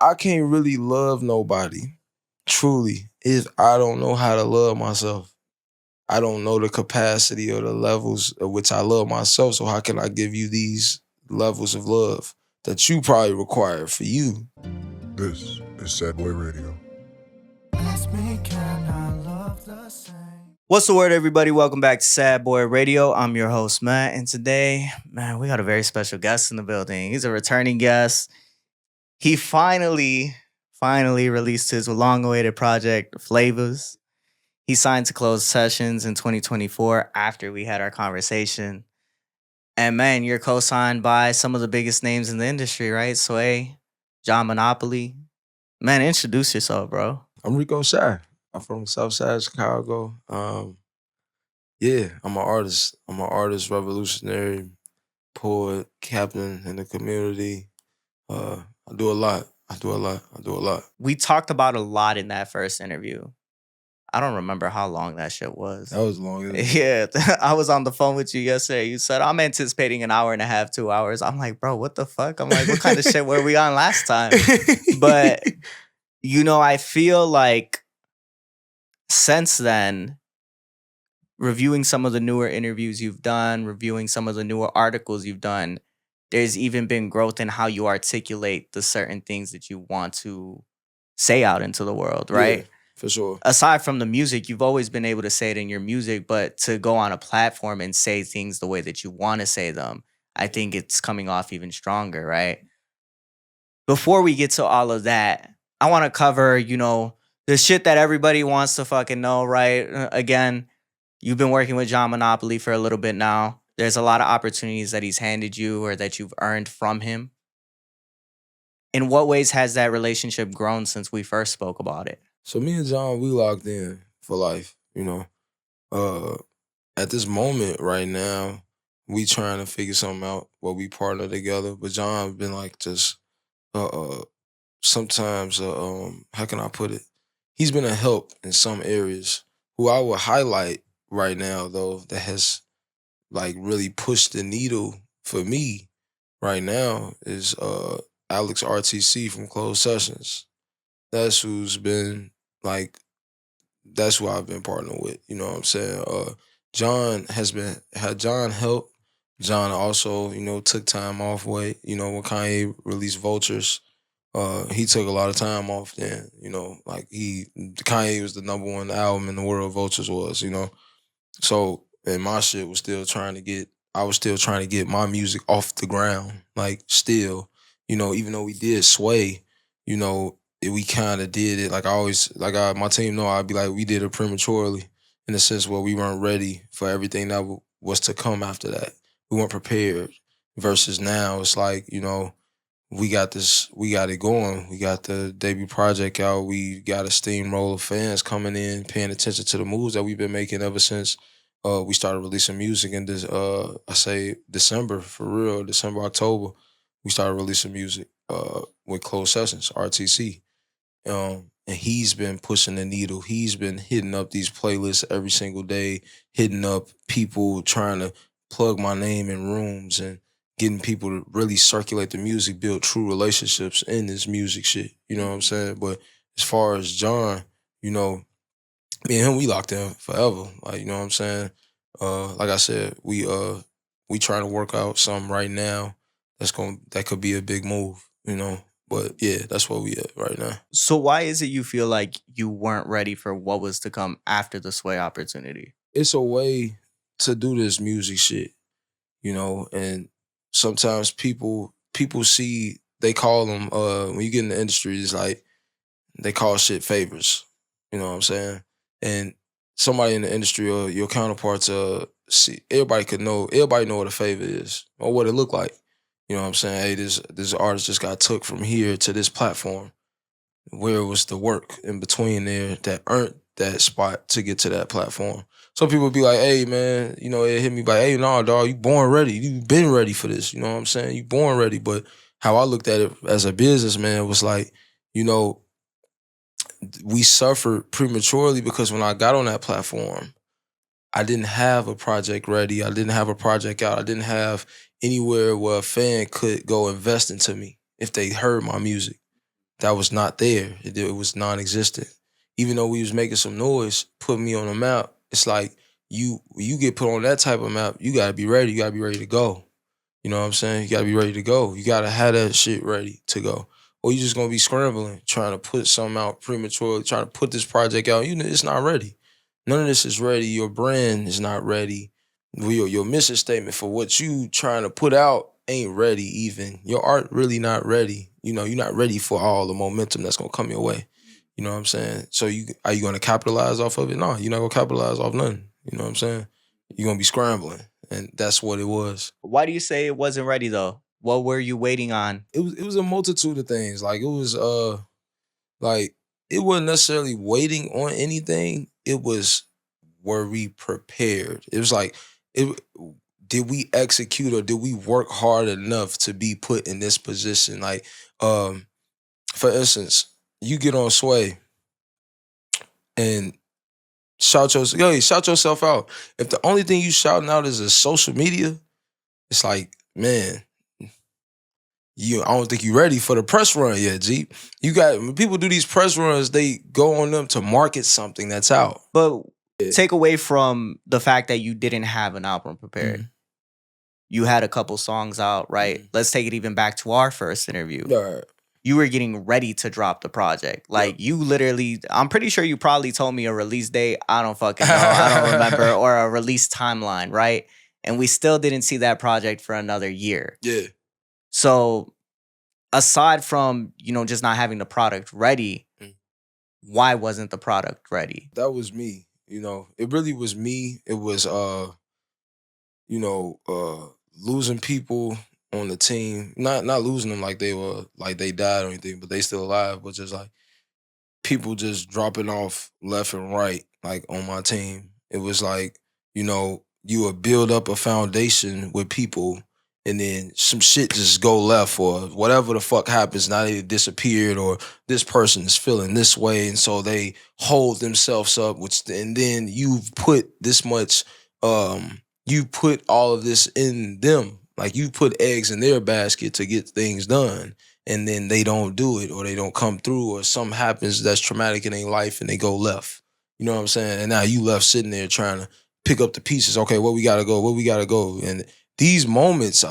I can't really love nobody, truly, if I don't know how to love myself. I don't know the capacity or the levels at which I love myself. So how can I give you these levels of love that you probably require for you? This is Sad Boy Radio. What's the word, everybody? Welcome back to Sad Boy Radio. I'm your host, Matt, and today, man, we got a very special guest in the building. He's a returning guest. He finally released his long-awaited project, Flavaz. He signed to close sessions in 2024 after we had our conversation. And man, you're co-signed by some of the biggest names in the industry, right? Sway, John Monopoly. Man, introduce yourself, bro. I'm RecoeChi. I'm from the South Side of Chicago. Yeah, I'm an artist. I'm an artist, revolutionary, poet, captain in the community. I do a lot. I do a lot. We talked about a lot in that first interview. I don't remember how long that shit was. That was long. Yeah, I was on the phone with you yesterday. You said, I'm anticipating an hour and a half, 2 hours. I'm like, bro, what the fuck? I'm like, what kind of shit were we on last time? But, I feel like since then, reviewing some of the newer interviews you've done, reviewing some of the newer articles you've done, there's even been growth in how you articulate the certain things that you want to say out into the world, right? Yeah, for sure. Aside from the music, you've always been able to say it in your music, but to go on a platform and say things the way that you want to say them, I think it's coming off even stronger, right? Before we get to all of that, I want to cover, the shit that everybody wants to fucking know, right? Again, you've been working with John Monopoly for a little bit now. There's a lot of opportunities that he's handed you or that you've earned from him. In what ways has that relationship grown since we first spoke about it? So me and John, we locked in for life, At this moment right now, we trying to figure something out where we partner together. But John been like just sometimes how can I put it? He's been a help in some areas. Who I would highlight right now though that has like really pushed the needle for me right now is Alex RTC from Closed Sessions. That's who's been like that's who I've been partnering with. You know what I'm saying? John had John help. John also, took time off when Kanye released Vultures. He took a lot of time off then, Kanye was the number one album in the world, Vultures was, So, and my shit was still I was still trying to get my music off the ground, like still, even though we did Sway, we kind of did it. Like I always, my team know, I'd be like, we did it prematurely in the sense where we weren't ready for everything that was to come after that. We weren't prepared versus now it's like, we got it going. We got the debut project out. We got a steamroll of fans coming in, paying attention to the moves that we've been making ever since we started releasing music in this, I say December, for real, December, October, we started releasing music with Closed Sessions, RTC. And he's been pushing the needle. He's been hitting up these playlists every single day, hitting up people trying to plug my name in rooms and getting people to really circulate the music, build true relationships in this music shit. You know what I'm saying? But as far as John, me and him, we locked in forever. Like, you know what I'm saying? Like I said, we trying to work out something right now that could be a big move, But yeah, that's where we at right now. So why is it you feel like you weren't ready for what was to come after the Sway opportunity? It's a way to do this music shit, and sometimes people see, they call them, when you get in the industry, it's like, they call shit favors, you know what I'm saying? And somebody in the industry or your counterparts, see, everybody know what a favor is or what it look like. You know what I'm saying? Hey, this artist just got took from here to this platform. Where was the work in between there that earned that spot to get to that platform? Some people be like, hey, man, it hit me like, hey, no, dog, you born ready. You been ready for this. You know what I'm saying? You born ready. But how I looked at it as a businessman was like, we suffered prematurely because when I got on that platform, I didn't have a project ready. I didn't have a project out. I didn't have anywhere where a fan could go invest into me if they heard my music. that was not there. It was non-existent. Even though we was making some noise, put me on the map. It's like you get put on that type of map, you gotta be ready. You gotta be ready to go. You know what I'm saying? You gotta be ready to go. You gotta have that shit ready to go. Or you just gonna be scrambling, trying to put something out prematurely, trying to put this project out. You know, it's not ready. None of this is ready. Your brand is not ready. Your mission statement for what you trying to put out ain't ready even. Your art really not ready. You know, you're not ready for all the momentum that's gonna come your way. You know what I'm saying? So are you gonna capitalize off of it? No, you're not gonna capitalize off nothing. You know what I'm saying? You're gonna be scrambling. And that's what it was. Why do you say it wasn't ready though? What were you waiting on? It was a multitude of things. Like it was like it wasn't necessarily waiting on anything. It was, were we prepared? It was like it did we execute or did we work hard enough to be put in this position? Like um for instance, you get on Sway and shout yourself out. If the only thing you shouting out is a social media, it's like, man, I don't think you ready for the press run yet, G. When people do these press runs, they go on them to market something that's out. But Yeah. take away from the fact that you didn't have an album prepared. Mhm. You had a couple songs out, right? Mhm. Let's take it even back to our first interview. All right. You were getting ready to drop the project. Like you literally, I'm pretty sure you probably told me a release date. I don't fucking know. I don't remember. Or a release timeline, right? And we still didn't see that project for another year. Yeah. So aside from, just not having the product ready, why wasn't the product ready? That was me. You know, it really was me. It was losing people on the team. Not losing them like they died or anything, but they still alive, but just like people just dropping off left and right, like on my team. It was like, you would build up a foundation with people and then some shit just go left or whatever the fuck happens. Now they disappeared or this person is feeling this way. And so they hold themselves up, and then you've put this much, you put all of this in them. Like you put eggs in their basket to get things done, and then they don't do it or they don't come through or something happens that's traumatic in their life and they go left. You know what I'm saying? And now you left sitting there trying to pick up the pieces. Okay, where we gotta go? Where we gotta go? And these moments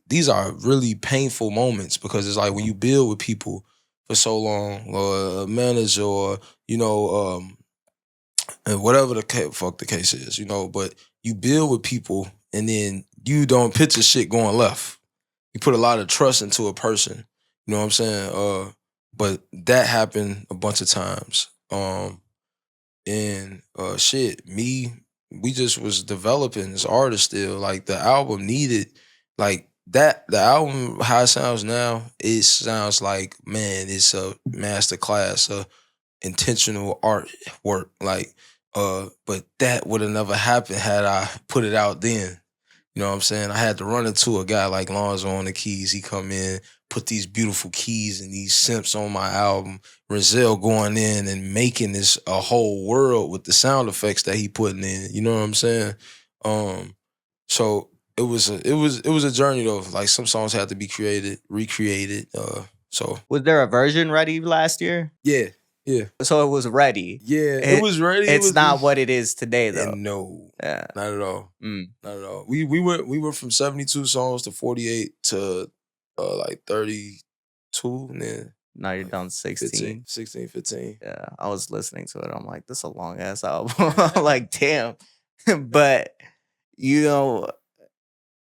these are really painful moments because it's like when you build with people for so long, or a manager, or and whatever fuck the case is, but you build with people and then you don't picture shit going left. You put a lot of trust into a person. You know what I'm saying? But that happened a bunch of times. And shit, we just was developing as artists still. Like the album needed, like that, the album, how it sounds now, it sounds like, man, it's a master class, intentional artwork. Like, but that would have never happened had I put it out then. You know what I'm saying? I had to run into a guy like Lonzo on the keys. He come in, put these beautiful keys and these synths on my album. Rizal going in and making this a whole world with the sound effects that he putting in. You know what I'm saying? So it was a journey though. Like some songs had to be created, recreated. So Was there a version ready last year? yeah. So it was ready. Yeah, it was ready. It's not what it is today though. And no, Yeah. not at all. Not at all. We went from 72 songs to 48 to like 32, and then Now you're down to 15. 16. 16, 15. Yeah. I was listening to it. I'm like, this is a long ass album. I'm like, damn. But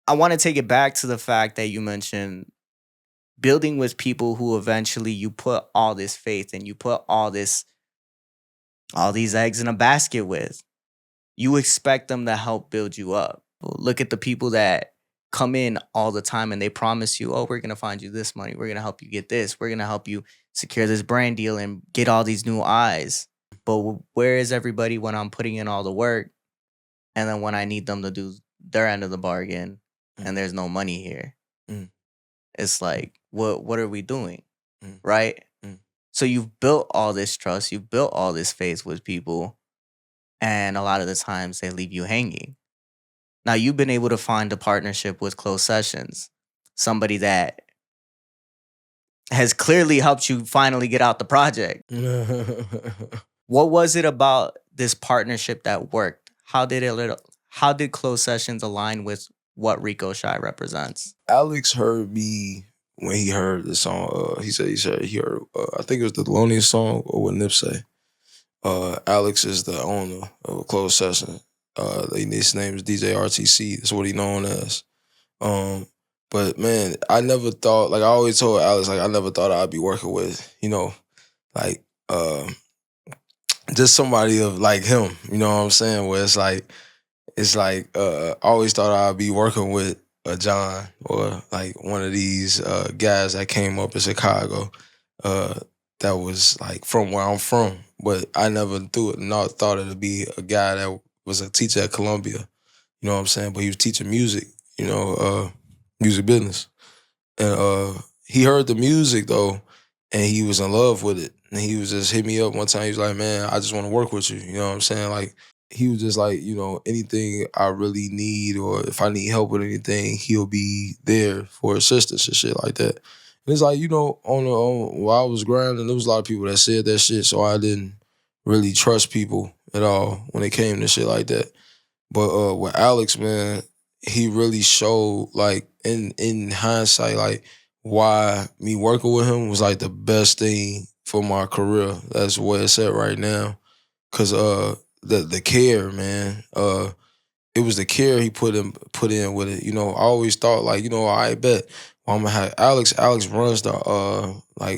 I want to take it back to the fact that you mentioned building with people who eventually you put all this faith and you put all these eggs in a basket with. You expect them to help build you up. Look at the people that come in all the time and they promise you, oh, we're going to find you this money. We're going to help you get this. We're going to help you secure this brand deal and get all these new eyes. But where is everybody when I'm putting in all the work and then when I need them to do their end of the bargain and there's no money here? It's like, what are we doing? Right? So you've built all this trust, you've built all this faith with people, and a lot of the times they leave you hanging. Now you've been able to find a partnership with Closed Sessions, somebody that has clearly helped you finally get out the project. What was it about this partnership that worked? How did closed sessions align with what RecoeChi represents? Alex heard me when he heard the song. He said he heard. I think it was the Thelonious song or what Nip say. Alex is the owner of a closed session. His name is DJ RTC. That's what he known as. But man, I never thought. Like I always told Alex, like I never thought I'd be working with, like just somebody of like him. You know what I'm saying? Where it's like I always thought I'd be working with a John or like one of these guys that came up in Chicago that was like from where I'm from. But I never thought it'd be a guy that was a teacher at Columbia. You know what I'm saying? But he was teaching music, music business. And he heard the music though, and he was in love with it. And he was just hit me up one time. He was like, man, I just want to work with you. You know what I'm saying? Like, he was just like, anything I really need or if I need help with anything, he'll be there for assistance and shit like that. And it's like, while I was grinding, there was a lot of people that said that shit, so I didn't really trust people at all when it came to shit like that. But with Alex, man, he really showed, like, in hindsight, like, why me working with him was, like, the best thing for my career. That's where it's at right now. Because the care, man, it was the care he put in with it. I always thought, like, I bet I'm going to have Alex. Alex runs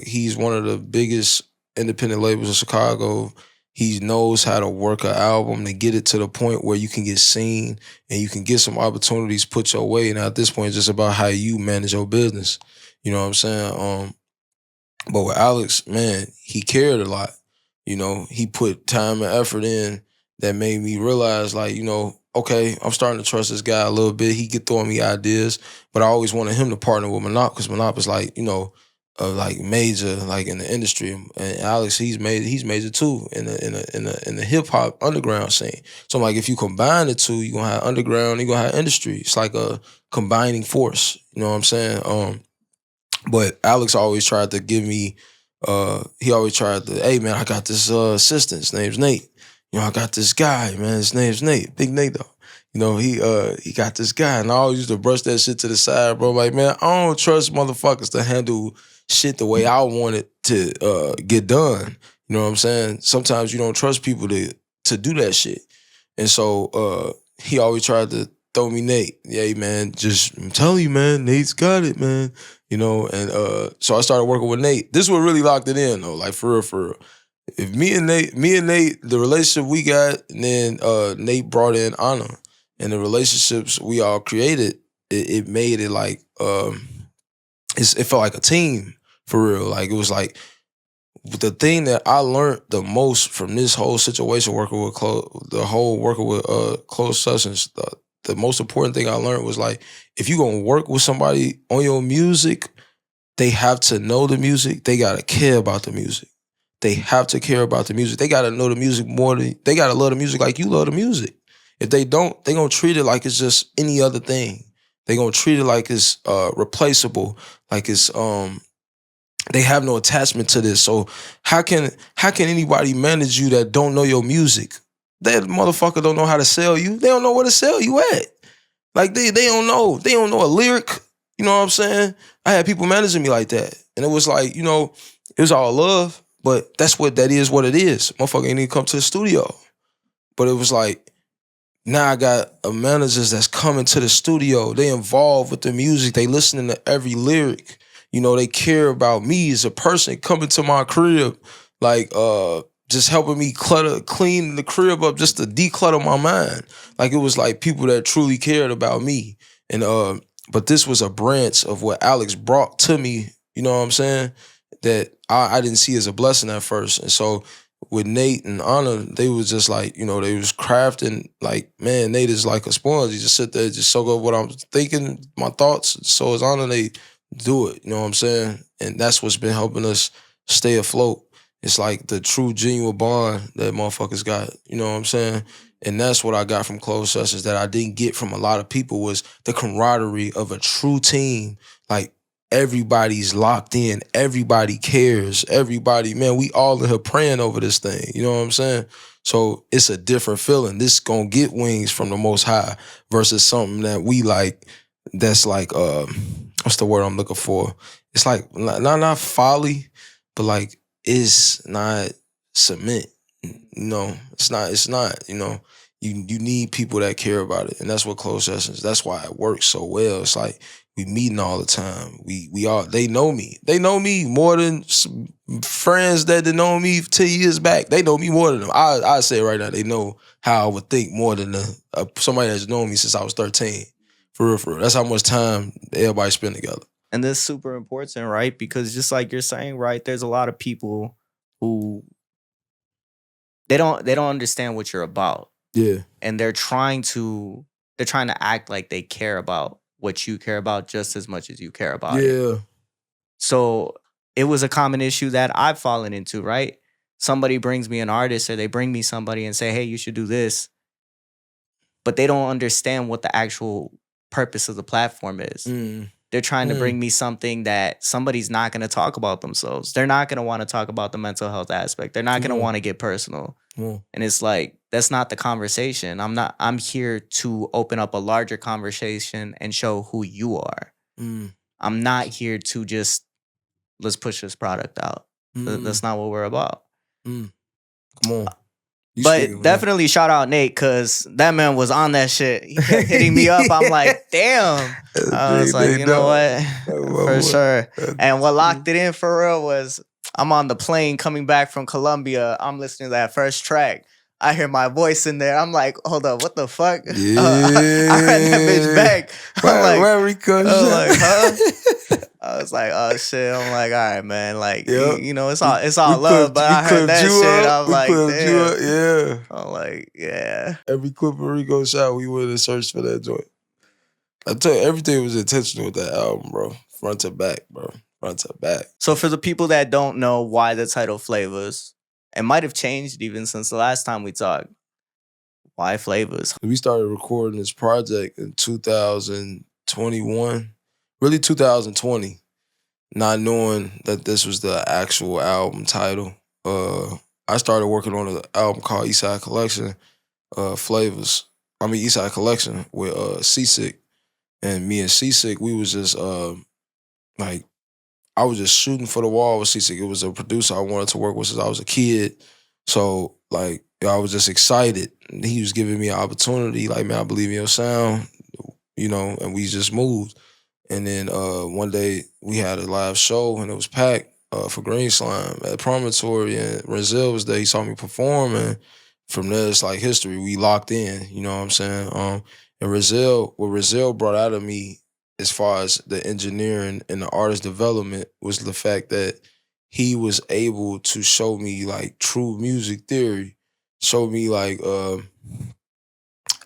he's one of the biggest independent labels in Chicago. He knows how to work an album to get it to the point where you can get seen and you can get some opportunities put your way. And at this point, it's just about how you manage your business. You know what I'm saying? But with Alex, man, he cared a lot. He put time and effort in that made me realize, like, okay, I'm starting to trust this guy a little bit. He could throw me ideas, but I always wanted him to partner with Manop because Manop is like, like major, like in the industry, and Alex, he's major too in the hip hop underground scene. So I'm like, if you combine the two, you're gonna have underground, you're gonna have industry. It's like a combining force. You know what I'm saying? But Alex always tried to give me, he always tried to, hey man, I got this assistant, his name's Nate. I got this guy, man, his name's Nate, Big Nate though. He got this guy, and I always used to brush that shit to the side, bro. Like, man, I don't trust motherfuckers to handle shit the way I want it to get done. You know what I'm saying? Sometimes you don't trust people to do that shit. And so he always tried to throw me Nate. Yeah, man, I'm telling you, man, Nate's got it, man. And so I started working with Nate. This is what really locked it in, though, like for real. If me and Nate, the relationship we got, and then Nate brought in Anna, and the relationships we all created, it made it like, it felt like a team, for real. Like, it was like, the thing that I learned the most from this whole situation, working with closed sessions, the most important thing I learned was, like, if you're going to work with somebody on your music, they have to know the music. They got to care about the music. They have to care about the music. They got to know the music they got to love the music like you love the music. If they don't, they going to treat it like it's just any other thing. They going to treat it like it's replaceable, like it's, they have no attachment to this. So how can anybody manage you that don't know your music? That motherfucker don't know how to sell you. They don't know where to sell you at. Like, they don't know. They don't know a lyric. You know what I'm saying? I had people managing me like that. And it was like, it was all love, but that is what it is. Motherfucker ain't even come to the studio. But it was like, now I got managers that's coming to the studio. They involved with the music. They listening to every lyric. They care about me as a person coming to my crib, like, just helping me clean the crib up just to declutter my mind. Like, it was like people that truly cared about me. And but this was a branch of what Alex brought to me, you know what I'm saying, that I didn't see as a blessing at first. And so with Nate and Anna, they was just like, they was crafting, like, man, Nate is like a sponge. He just sit there, just soak up what I'm thinking, my thoughts. So is Anna, they do it, you know what I'm saying? And that's what's been helping us stay afloat. It's like the true, genuine bond that motherfuckers got, you know what I'm saying? And that's what I got from closed sessions that I didn't get from a lot of people, was the camaraderie of a true team. Like, everybody's locked in. Everybody cares. Everybody, man, we all in here praying over this thing. You know what I'm saying? So it's a different feeling. This gonna get wings from the Most High versus something that we like. That's like, what's the word I'm looking for? It's like not folly, but like it's not cement. It's not. It's not. You need people that care about it, and that's what closed sessions. That's why it works so well. It's like we meeting all the time. We all they know me. They know me more than friends that had known me 10 years back. They know me more than them. I say it right now. They know how I would think more than somebody that's known me since I was 13. For real, for real. That's how much time everybody spend together. And that's super important, right? Because just like you're saying, right, there's a lot of people who they don't understand what you're about. Yeah. And they're trying to act like they care about what you care about just as much as you care about it. Yeah. So it was a common issue that I've fallen into, right? Somebody brings me an artist or they bring me somebody and say, hey, you should do this. But they don't understand what the actual purpose of the platform is. They're trying to bring me something that somebody's not going to talk about themselves. They're not going to want to talk about the mental health aspect. They're not going to want to get personal. And it's like, that's not the conversation. I'm here to open up a larger conversation and show who you are. I'm not here to just, let's push this product out. That's not what we're about. Come on. But definitely shout out Nate, because that man was on that shit. He kept hitting me up. I'm like, damn. I was like, you know what? For sure. And what locked it in for real was I'm on the plane coming back from Colombia. I'm listening to that first track. I hear my voice in there. I'm like, hold up, what the fuck? Yeah. I ran that bitch back. Where RecoeChi? Huh? I was like, oh shit. I'm like, all right, man. Like, it's all love. But I heard that shit. I'm like, damn. Yeah. I'm like, yeah. Every clip of RecoeChi, we went and searched for that joint. I tell you, everything was intentional with that album, bro. Front to back, bro. Front to back. So for the people that don't know why the title Flavaz, it might have changed even since the last time we talked. Why Flavaz? We started recording this project in 2021, really 2020, not knowing that this was the actual album title. I started working on an album called Eastside Collection, Eastside Collection with Seasick. And me and Seasick, we was just like, I was just shooting for the wall with Seasick. It was a producer I wanted to work with since I was a kid. So, like, I was just excited. He was giving me an opportunity, like, man, I believe in your sound, and we just moved. And then one day we had a live show and it was packed for Green Slime at Promontory, and Renzel was there. He saw me perform, and from there, it's like history. We locked in, you know what I'm saying? And what Renzel brought out of me as far as the engineering and the artist development was the fact that he was able to show me like true music theory, show me like,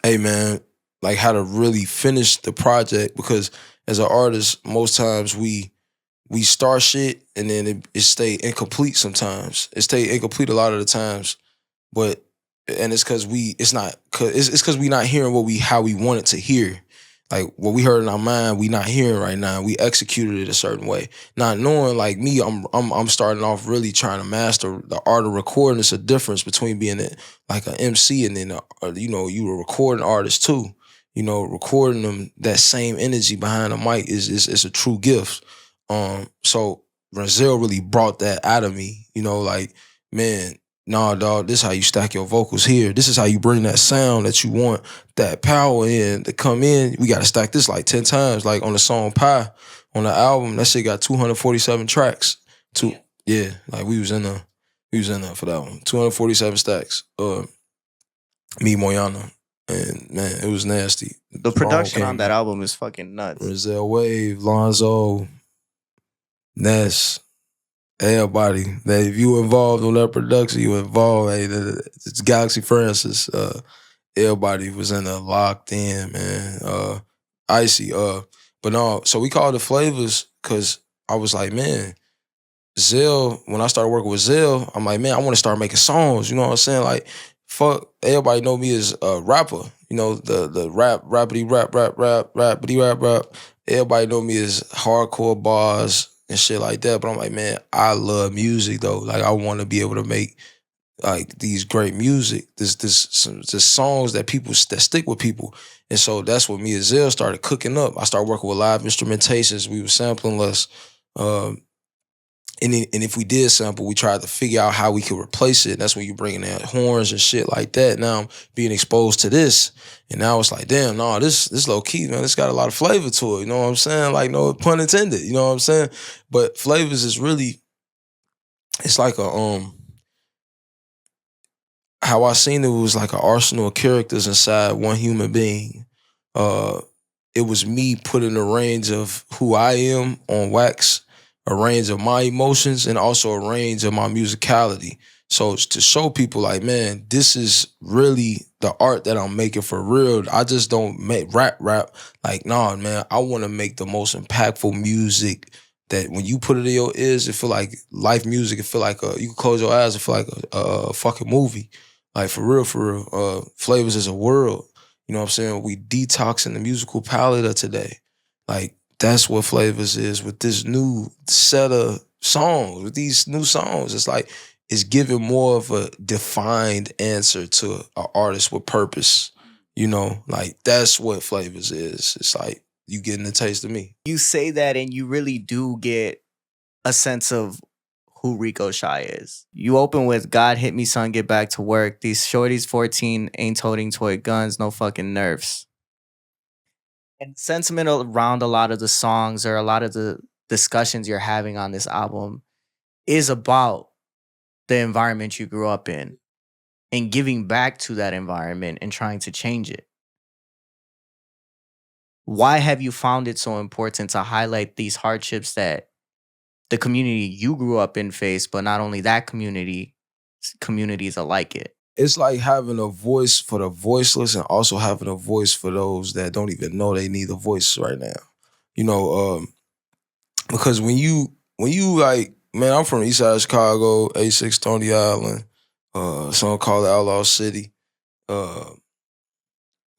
hey man, like how to really finish the project, because as an artist, most times we start shit and then it stay incomplete sometimes. It stay incomplete a lot of the times, and it's because we not hearing how we want it to hear. Like what we heard in our mind, we not hearing right now. We executed it a certain way, not knowing. Like me, I'm starting off really trying to master the art of recording. It's a difference between being like an MC and then you a recording artist too. Recording them, that same energy behind the mic is a true gift. So Renzel really brought that out of me. Like, man, nah, dog, this is how you stack your vocals here. This is how you bring that sound that you want, that power in to come in. We got to stack this like 10 times. Like on the song Pie, on the album, that shit got 247 tracks. Yeah, like we was in there for that one. 247 stacks. Me, Moyana. And man, it was nasty. The production on that album is fucking nuts. Renzel Wave, Lonzo, Ness, everybody. That if you involved on that production, you involved. Hey, it's Galaxy Francis. Everybody was in there locked in, man. Icy. But no, so we called it Flavaz because I was like, man, Zell, when I started working with Zell, I'm like, man, I want to start making songs. You know what I'm saying? Like, fuck, everybody know me as a rapper. the rap, rappity rap, rap, rap, rappity rap, rap. Everybody know me as hardcore bars and shit like that. But I'm like, man, I love music though. Like I want to be able to make like these great music, this songs that that stick with people. And so that's what me and Zell started cooking up. I started working with live instrumentations. We were sampling less. Um, and if we did sample, we tried to figure out how we could replace it. That's when you bringing in horns and shit like that. Now I'm being exposed to this, and now it's like, damn, no, this low key, man. This got a lot of flavor to it. You know what I'm saying? Like, no pun intended. You know what I'm saying? But Flavaz is really, it's like how I seen it was like an arsenal of characters inside one human being. Uh, it was me putting a range of who I am on wax, a range of my emotions, and also a range of my musicality. So it's to show people like, man, this is really the art that I'm making for real. I just don't make rap. Like, nah, man, I want to make the most impactful music that when you put it in your ears, it feel like life music. It feel like you can close your eyes, it feel like a fucking movie. Like for real, for real. Flavaz is a world. You know what I'm saying? We detoxing the musical palette of today. Like that's what Flavaz is with this new set of songs, with these new songs. It's like it's giving more of a defined answer to an artist with purpose. You know, like that's what Flavaz is. It's like you getting a taste of me. You say that and you really do get a sense of who RecoeChi is. You open with God hit me, son, get back to work. These shorties 14 ain't toting toy guns, no fucking nerfs. And sentiment around a lot of the songs or a lot of the discussions you're having on this album is about the environment you grew up in and giving back to that environment and trying to change it. Why have you found it so important to highlight these hardships that the community you grew up in faced, but not only that community, communities alike it? It's like having a voice for the voiceless and also having a voice for those that don't even know they need a voice right now. You know, because when you like, man, I'm from East Side Chicago, A6 Stony Island, some call it Outlaw City. Uh,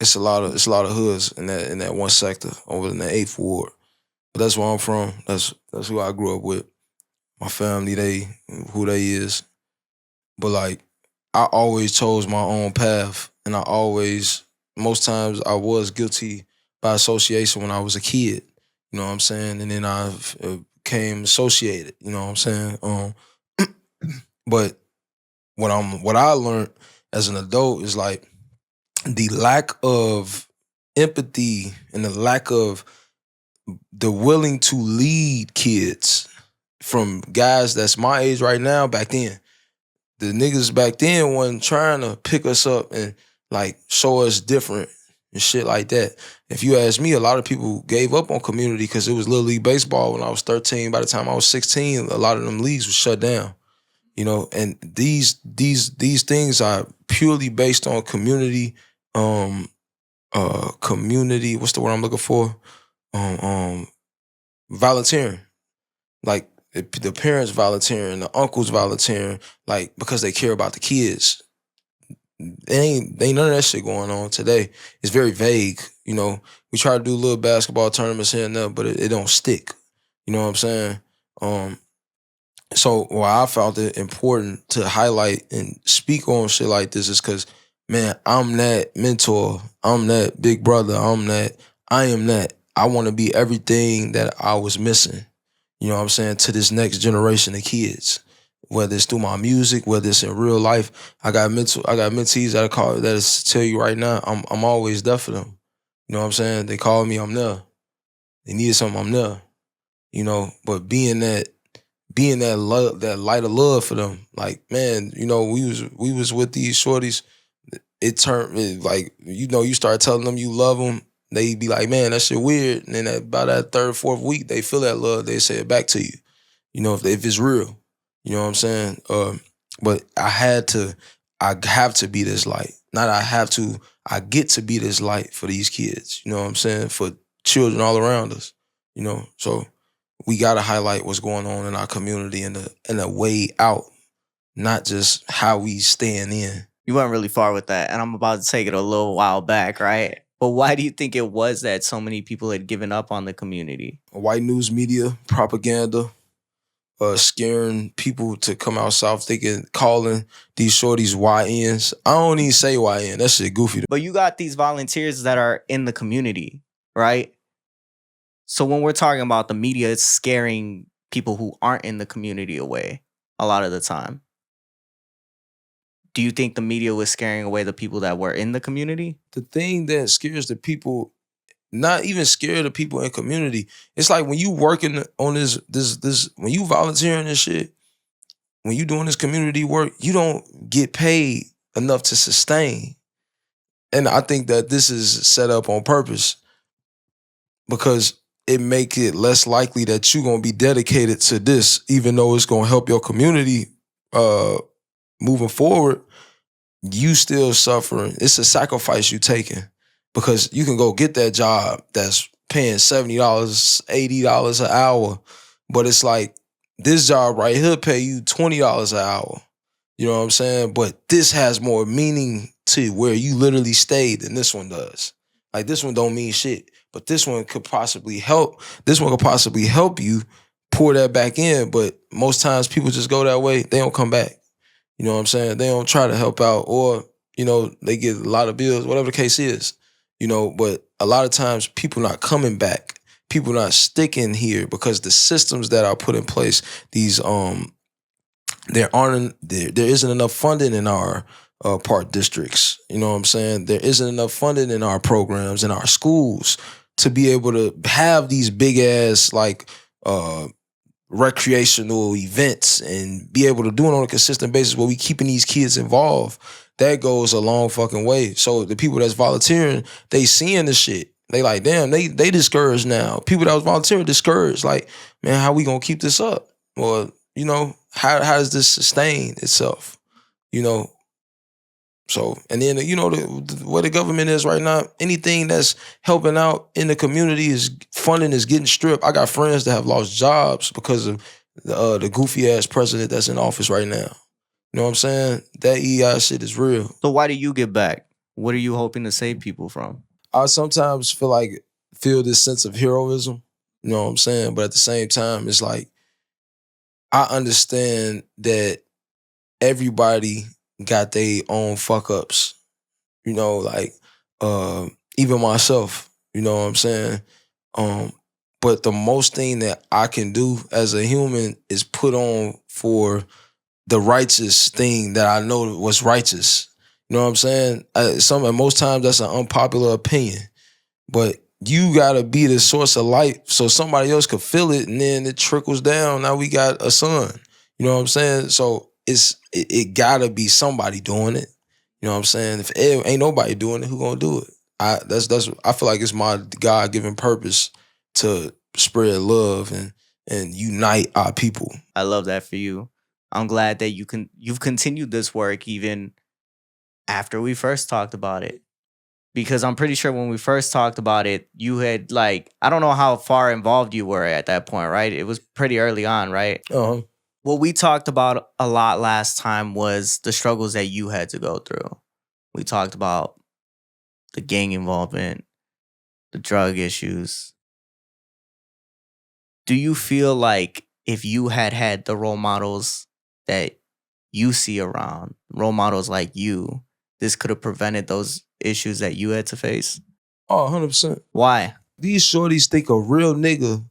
it's a lot of hoods in that one sector over in the 8th Ward. But that's where I'm from. That's who I grew up with. My family, who they is. But like, I always chose my own path, and most times I was guilty by association when I was a kid. You know what I'm saying? And then I became associated. You know what I'm saying? But what I learned as an adult is like the lack of empathy and the lack of the willing to lead kids from guys that's my age right now back then. The niggas back then wasn't trying to pick us up and like show us different and shit like that. If you ask me, a lot of people gave up on community because it was Little League Baseball when I was 13. By the time I was 16, a lot of them leagues were shut down. You know, and these things are purely based on community, community, what's the word I'm looking for? Volunteering. Like the parents volunteering, the uncles volunteering, like because they care about the kids. Ain't none of that shit going on today. It's very vague. You know, we try to do little basketball tournaments here and there, but it don't stick. You know what I'm saying? So why I felt it important to highlight and speak on shit like this is because, man, I'm that mentor. I'm that big brother. I am that. I want to be everything that I was missing. You know what I'm saying? To this next generation of kids. Whether it's through my music, whether it's in real life. I got mentees that tell you right now, I'm always there for them. You know what I'm saying? They call me, I'm there. They needed something, I'm there. You know, but being that love, that light of love for them. Like, man, you know, we was with these shorties. Like, you know, you start telling them you love them. They be like, man, that shit weird. And then about that 3rd, 4th week, they feel that love. They say it back to you. You know, if it's real. You know what I'm saying? But I have to be this light. Not I get to be this light for these kids. You know what I'm saying? For children all around us. You know, so we gotta highlight what's going on in our community and a way out, not just how we staying in. You went really far with that, and I'm about to take it a little while back, right? But why do you think it was that so many people had given up on the community? White news media, propaganda, scaring people to come out south, thinking, calling these shorties YNs. I don't even say YN. That shit goofy. But you got these volunteers that are in the community, right? So when we're talking about the media, it's scaring people who aren't in the community away a lot of the time. Do you think the media was scaring away the people that were in the community? The thing that scares the people, not even scare the people in community, it's like when you working on this, when you volunteering this shit, when you doing this community work, you don't get paid enough to sustain. And I think that this is set up on purpose because it make it less likely that you're gonna be dedicated to this, even though it's gonna help your community moving forward. You still suffering. It's a sacrifice you taking because you can go get that job that's paying $70, $80 an hour, but it's like this job right here pay you $20 an hour. You know what I'm saying? But this has more meaning to where you literally stayed than this one does. Like this one don't mean shit, but this one could possibly help. This one could possibly help you pour that back in, but most times people just go that way. They don't come back. You know what I'm saying? They don't try to help out or, they get a lot of bills, whatever the case is, but a lot of times people not coming back. People not sticking here because the systems that are put in place, these, there isn't enough funding in our park districts. You know what I'm saying? There isn't enough funding in our programs, in our schools to be able to have these big ass, recreational events and be able to do it on a consistent basis where we keeping these kids involved. That goes a long fucking way. So the people that's volunteering, they seeing the shit. They like, damn, they discouraged now. People that was volunteering discouraged. Like, man, how we gonna keep this up? Or, how does this sustain itself? So, and then, where the government is right now, anything that's helping out in the community funding is getting stripped. I got friends that have lost jobs because of the goofy ass president that's in office right now. You know what I'm saying? That EI shit is real. So why do you give back? What are you hoping to save people from? I sometimes feel this sense of heroism. You know what I'm saying? But at the same time, it's like, I understand that everybody got their own fuck ups. Even myself, you know what I'm saying? But the most thing that I can do as a human is put on for the righteous thing that I know was righteous. You know what I'm saying? Most times that's an unpopular opinion, but you gotta be the source of light so somebody else could feel it and then it trickles down. Now we got a son. You know what I'm saying? So it gotta be somebody doing it. You know what I'm saying? If ain't nobody doing it, who gonna do it? I feel like it's my God-given purpose to spread love and unite our people. I love that for you. I'm glad that you've continued this work even after we first talked about it. Because I'm pretty sure when we first talked about it, you had I don't know how far involved you were at that point, right? It was pretty early on, right? Uh-huh. What we talked about a lot last time was the struggles that you had to go through. We talked about the gang involvement, the drug issues. Do you feel like if you had the role models that you see around, role models like you, this could have prevented those issues that you had to face? Oh, 100%. Why? These shorties think a real nigga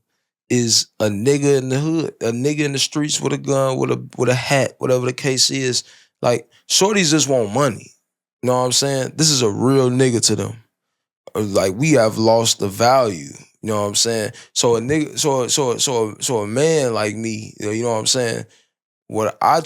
is a nigga in the hood, a nigga in the streets with a gun, with a hat, whatever the case is. Like, shorties just want money. You know what I'm saying? This is a real nigga to them. Like, we have lost the value. You know what I'm saying? So a nigga, so a man like me, you know what I'm saying? I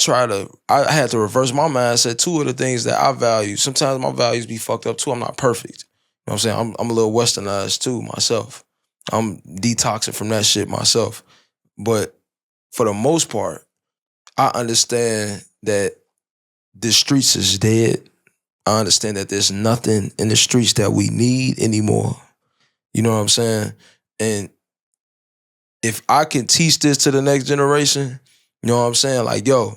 had to reverse my mindset. Two of the things that I value, sometimes my values be fucked up too. I'm not perfect. You know what I'm saying? I'm a little westernized too myself. I'm detoxing from that shit myself. But for the most part, I understand that the streets is dead. I understand that there's nothing in the streets that we need anymore. You know what I'm saying? And if I can teach this to the next generation, you know what I'm saying? Like, yo,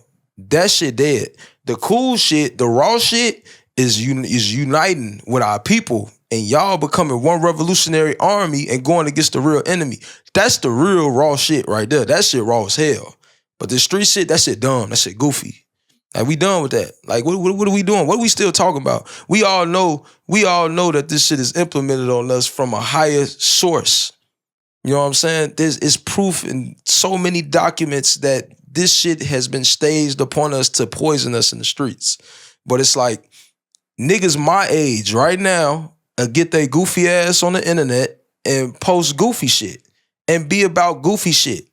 That shit dead. The cool shit, the raw shit is uniting with our people and y'all becoming one revolutionary army and going against the real enemy. That's the real raw shit right there. That shit raw as hell. But the street shit, that shit dumb. That shit goofy. Like, we done with that. Like, what are we doing? What are we still talking about? We all know that this shit is implemented on us from a higher source. You know what I'm saying? It's proof in so many documents that this shit has been staged upon us to poison us in the streets. But it's like, niggas my age right now get their goofy ass on the internet and post goofy shit and be about goofy shit.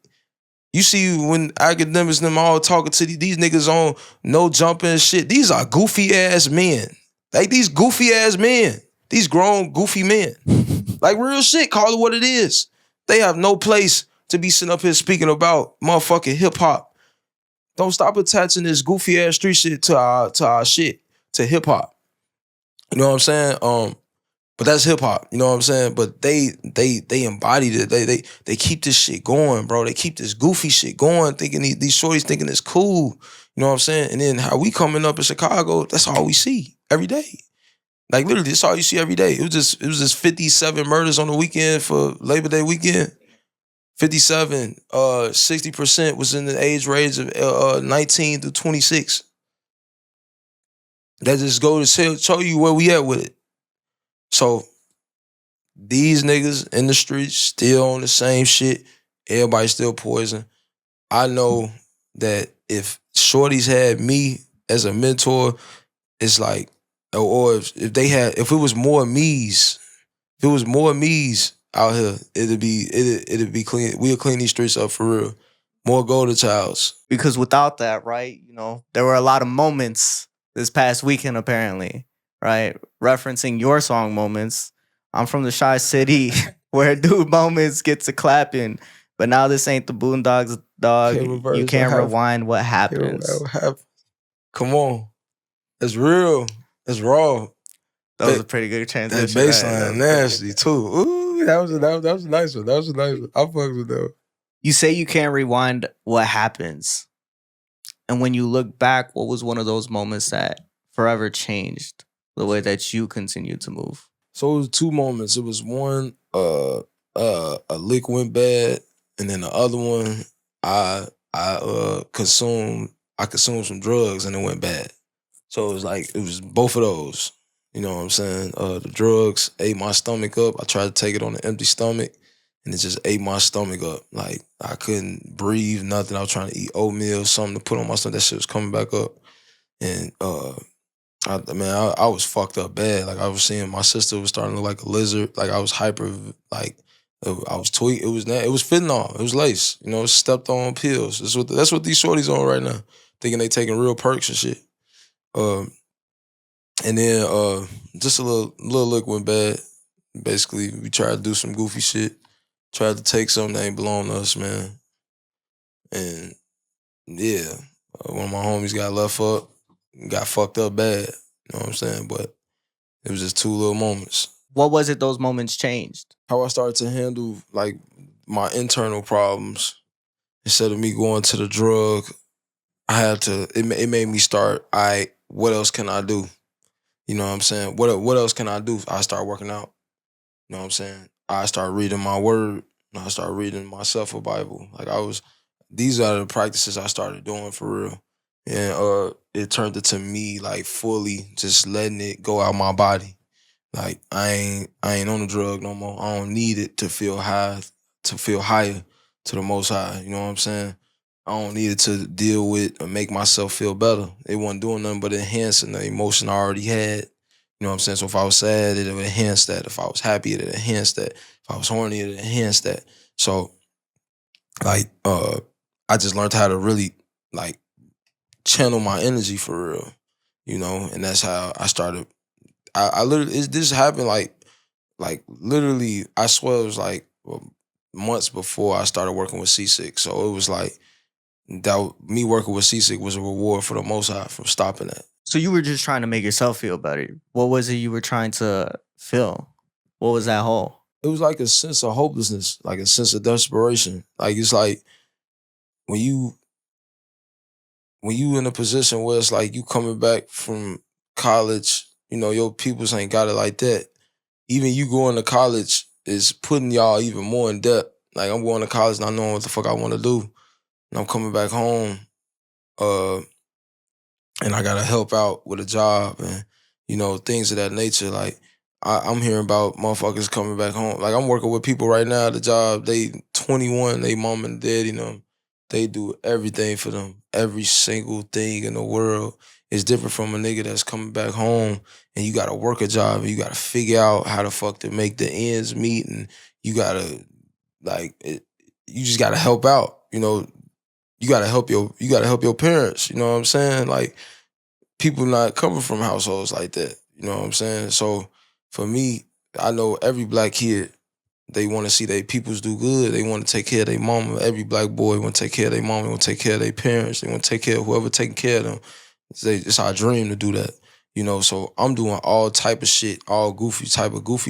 You see when academics and them all talking to these niggas on no jumping and shit, these are goofy ass men. Like, these goofy ass men. These grown goofy men. Like, real shit, call it what it is. They have no place to be sitting up here speaking about motherfucking hip hop. Don't stop attaching this goofy ass street shit to our shit, to hip hop. You know what I'm saying? But that's hip hop. You know what I'm saying? But they embodied it. They keep this shit going, bro. They keep this goofy shit going, thinking these shorties thinking it's cool. You know what I'm saying? And then how we coming up in Chicago, that's all we see every day. Like, literally, that's all you see every day. It was just 57 murders on the weekend for Labor Day weekend. 57, 60% was in the age range of 19 to 26. That just go to show you where we at with it. So these niggas in the streets still on the same shit. Everybody still poison. I know that if shorties had me as a mentor, it's like, or if it was more me's out here, it'd be clean. We'll clean these streets up for real. More golden childs. Because without that, right, there were a lot of moments this past weekend, apparently, right? Referencing your song Moments. I'm from the Shy City where dude moments get to clapping, but now this ain't the Boondocks, dog. You can't rewind what happens. Come on. It's real. It's raw. That was a pretty good transition. That bass line nasty too. Ooh, that was a nice one. That was a nice one. I fucked with that. You say you can't rewind what happens. And when you look back, what was one of those moments that forever changed the way that you continue to move? So it was two moments. It was one, a lick went bad, and then the other one, I consumed some drugs and it went bad. So it was both of those. You know what I'm saying? The drugs ate my stomach up. I tried to take it on an empty stomach, and it just ate my stomach up. Like, I couldn't breathe, nothing. I was trying to eat oatmeal, something to put on my stomach. That shit was coming back up. And I was fucked up bad. Like, I was seeing my sister was starting to look like a lizard. Like, I was hyper, like, I was tweaked. It was fentanyl. It was lace. It's stepped on pills. That's what these shorties on right now, thinking they taking real perks and shit. And then just a little look went bad. Basically, we tried to do some goofy shit. Tried to take something that ain't belong to us, man. And yeah, one of my homies got left up, got fucked up bad. You know what I'm saying? But it was just two little moments. What was it those moments changed? How I started to handle, like, my internal problems. Instead of me going to the drug, it made me start, what else can I do? You know what I'm saying? What else can I do? I start working out. You know what I'm saying? I start reading my word. I start reading myself a Bible. Like, these are the practices I started doing for real. And it turned into me, like, fully just letting it go out my body. Like, I ain't on the drug no more. I don't need it to feel higher to the Most High. You know what I'm saying? I don't need it to deal with or make myself feel better. It wasn't doing nothing but enhancing the emotion I already had. You know what I'm saying? So if I was sad, it would enhance that. If I was happy, it would enhance that. If I was horny, it would enhance that. So, like, I just learned how to really, like, channel my energy for real. And that's how I started. I literally, this happened like literally, I swear it was like months before I started working with C6. So it was like, me working with C6 was a reward for the Most High from stopping that. So you were just trying to make yourself feel better. What was it you were trying to feel? What was that hole? It was like a sense of hopelessness, like a sense of desperation. Like, it's like when when you in a position where it's like you coming back from college, you know, your peoples ain't got it like that. Even you going to college is putting y'all even more in debt. Like I'm going to college not knowing what the fuck I want to do. And I'm coming back home, uh, and I gotta help out with a job and, you know, things of that nature. Like I'm hearing about motherfuckers coming back home. Like I'm working with people right now at the job, they 21, they mom and daddy, they do everything for them. Every single thing in the world is different from a nigga that's coming back home and you gotta work a job and you gotta figure out how the fuck to make the ends meet and you gotta you just gotta help out. You know, you gotta help your parents. You know what I'm saying? Like people not coming from households like that. You know what I'm saying? So for me, I know every black kid, they want to see their peoples do good. They want to take care of their mama. Every black boy want to take care of their mama. They want to take care of their parents. They want to take care of whoever taking care of them. It's our dream to do that. You know, so I'm doing all type of shit, all goofy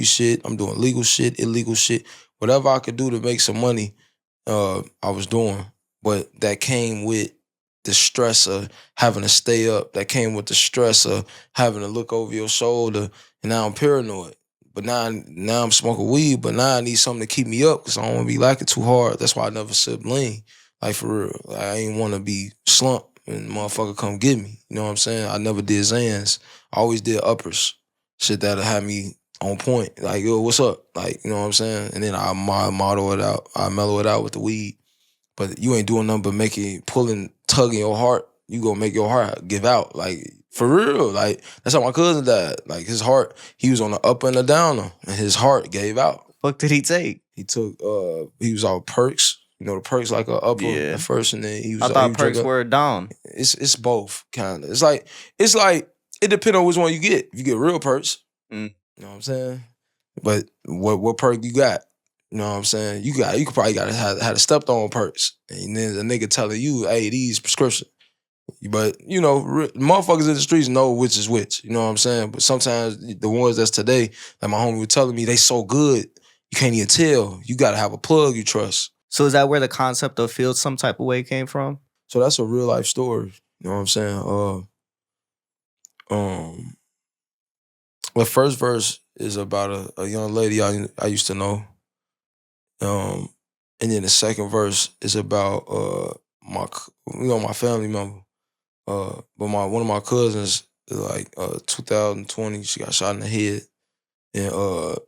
shit. I'm doing legal shit, illegal shit. Whatever I could do to make some money, I was doing. But that came with the stress of having to stay up. That came with the stress of having to look over your shoulder. And now I'm paranoid. But now I'm smoking weed, but now I need something to keep me up because I don't want to be lacking too hard. That's why I never sipped lean. Like for real. Like, I ain't want to be slumped and motherfucker come get me. You know what I'm saying? I never did Zans. I always did uppers. Shit that'll have me on point. Like, yo, what's up? Like, you know what I'm saying? And then I model it out. I mellow it out with the weed. But you ain't doing nothing but tugging your heart. You gonna make your heart give out. Like, for real. Like, that's how my cousin died. Like, his heart, he was on the up and the downer, and his heart gave out. Fuck did he take? He took, he was on perks. You know, the perks like a upper Yeah. at first, and then he was. I he thought was perks drinking- were down. It's both kind of. It's like it depends on which one you get. If you get real perks, you know what I'm saying. But what perk you got? You know what I'm saying? You could probably got had a stepped on perks, and then a nigga telling you, "Hey, these prescription." But you know, motherfuckers in the streets know which is which. You know what I'm saying? But sometimes the ones that's today, like my homie was telling me, they so good you can't even tell. You gotta have a plug you trust. So is that where the concept of feel some type of way came from? So that's a real life story. You know what I'm saying? The first verse is about a young lady I used to know. And then the second verse is about my family member. But one of my cousins, like 2020, she got shot in the head, and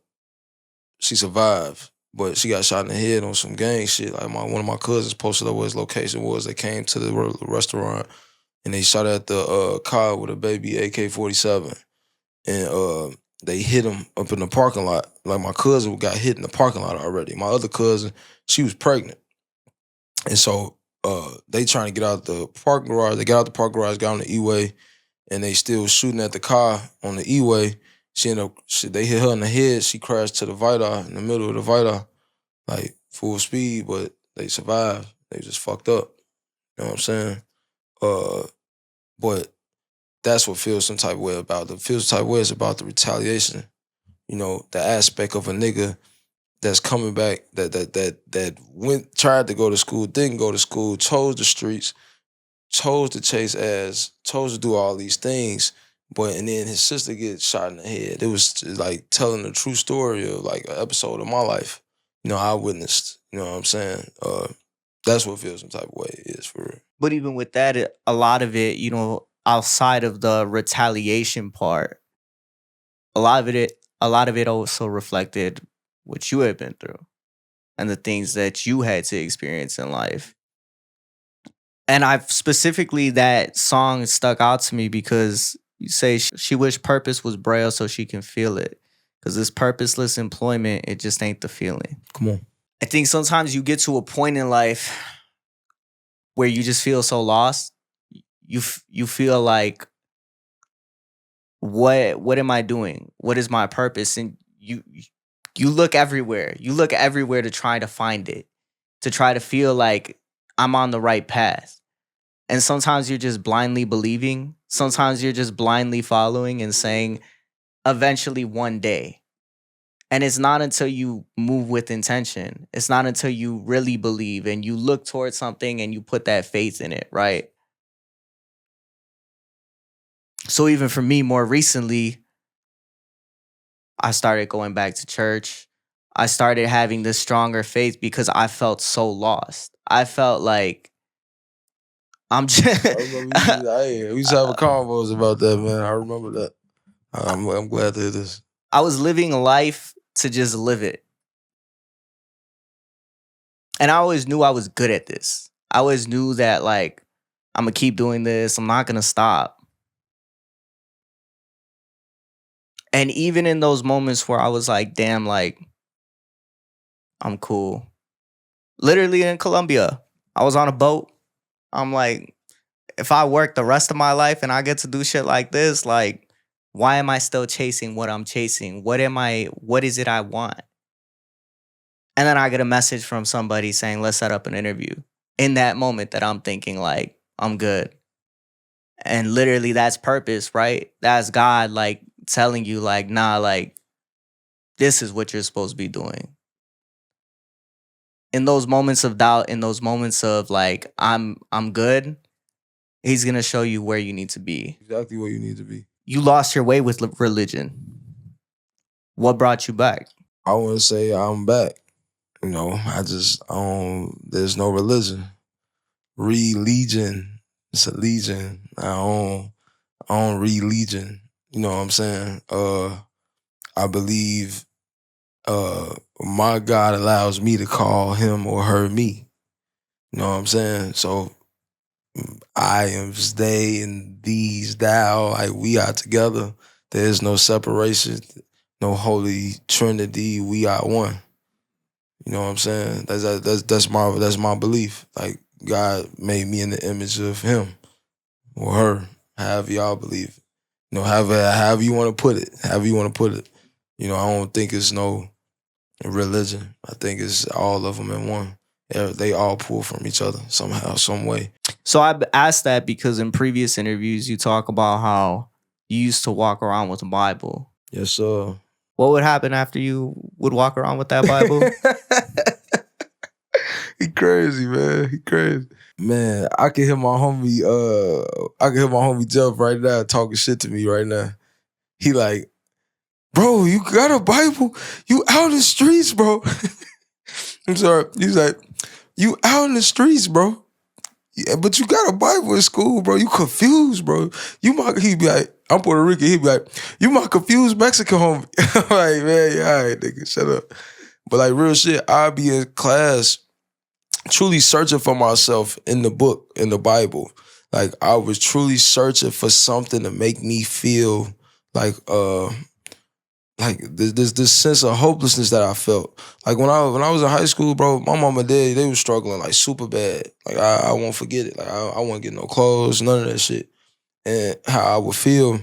she survived, but she got shot in the head on some gang shit. Like one of my cousins posted up where his location was. They came to the restaurant and they shot at the car with a baby AK-47, and they hit him up in the parking lot. Like my cousin got hit in the parking lot already. My other cousin, she was pregnant. And so they trying to get out the parking garage. They got out the parking garage, got on the E-way, and they still shooting at the car on the E-way. They hit her in the head. She crashed to the Vita, in the middle of the Vita, like full speed, but they survived. They just fucked up. You know what I'm saying? But that's what feels some type of way about. The feels some type of way is about the retaliation. You know, the aspect of a nigga that's coming back that tried to go to school, didn't go to school, chose the streets, chose to chase ass, chose to do all these things, and then his sister gets shot in the head. It was like telling a true story of like an episode of my life. You know, I witnessed. You know what I'm saying? That's what feels some type of way it is for real. But even with that, a lot of it, outside of the retaliation part, a lot of it also reflected what you had been through and the things that you had to experience in life. And that song stuck out to me because you say she wished purpose was braille so she can feel it. Because this purposeless employment, it just ain't the feeling. Come on. I think sometimes you get to a point in life where you just feel so lost. You feel like, what am I doing? What is my purpose? And you look everywhere. You look everywhere to try to find it, to try to feel like I'm on the right path. And sometimes you're just blindly believing. Sometimes you're just blindly following and saying, eventually one day. And it's not until you move with intention. It's not until you really believe and you look towards something and you put that faith in it, right? So even for me, more recently, I started going back to church. I started having this stronger faith because I felt so lost. I felt like I'm just I remember we used to have a convos about that, man. I remember that. I'm glad to hear this. I was living life to just live it. And I always knew I was good at this. I always knew that like I'm gonna keep doing this. I'm not gonna stop. And even in those moments where I was like, damn, like I'm cool. Literally in Colombia, I was on a boat. I'm like, if I work the rest of my life and I get to do shit like this, like, why am I still chasing what I'm chasing? What is it I want? And then I get a message from somebody saying, let's set up an interview. In that moment that I'm thinking like, I'm good. And literally that's purpose, right? That's God like telling you like, nah, like this is what you're supposed to be doing. In those moments of doubt, in those moments of like, I'm good, he's gonna show you where you need to be. Exactly where you need to be. You lost your way with religion. What brought you back? I want to say I'm back. You know, there's no religion. Religion. It's a legion. I don't religion. You know what I'm saying? I believe my God allows me to call him or her me. You know what I'm saying? So I am they and these thou, like we are together. There's no separation, no holy trinity. We are one. You know what I'm saying? That's my belief. Like God made me in the image of him or her, however y'all believe. You know, however you want to put it. However you want to put it. You know, I don't think it's no religion. I think it's all of them in one. They all pull from each other somehow, some way. So I asked that because in previous interviews you talk about how you used to walk around with a Bible. Yes, sir. What would happen after you would walk around with that Bible? He crazy, man. He crazy. Man, I can hear my homie Jeff right now talking shit to me right now. He like, bro, you got a Bible? You out in the streets, bro. I'm sorry. He's like, you out in the streets, bro. Yeah, but you got a Bible in school, bro. You confused, bro. He be like, I'm Puerto Rican. He be like, you my confused Mexican homie. I'm like, man, yeah, all right, nigga, shut up. But like real shit, I'll be in class truly searching for myself in the book, in the Bible. Like I was truly searching for something to make me feel like this sense of hopelessness that I felt. Like when I was in high school, bro, my mom and dad, they was struggling like super bad. Like I won't forget it. Like I won't get no clothes, none of that shit. And how I would feel,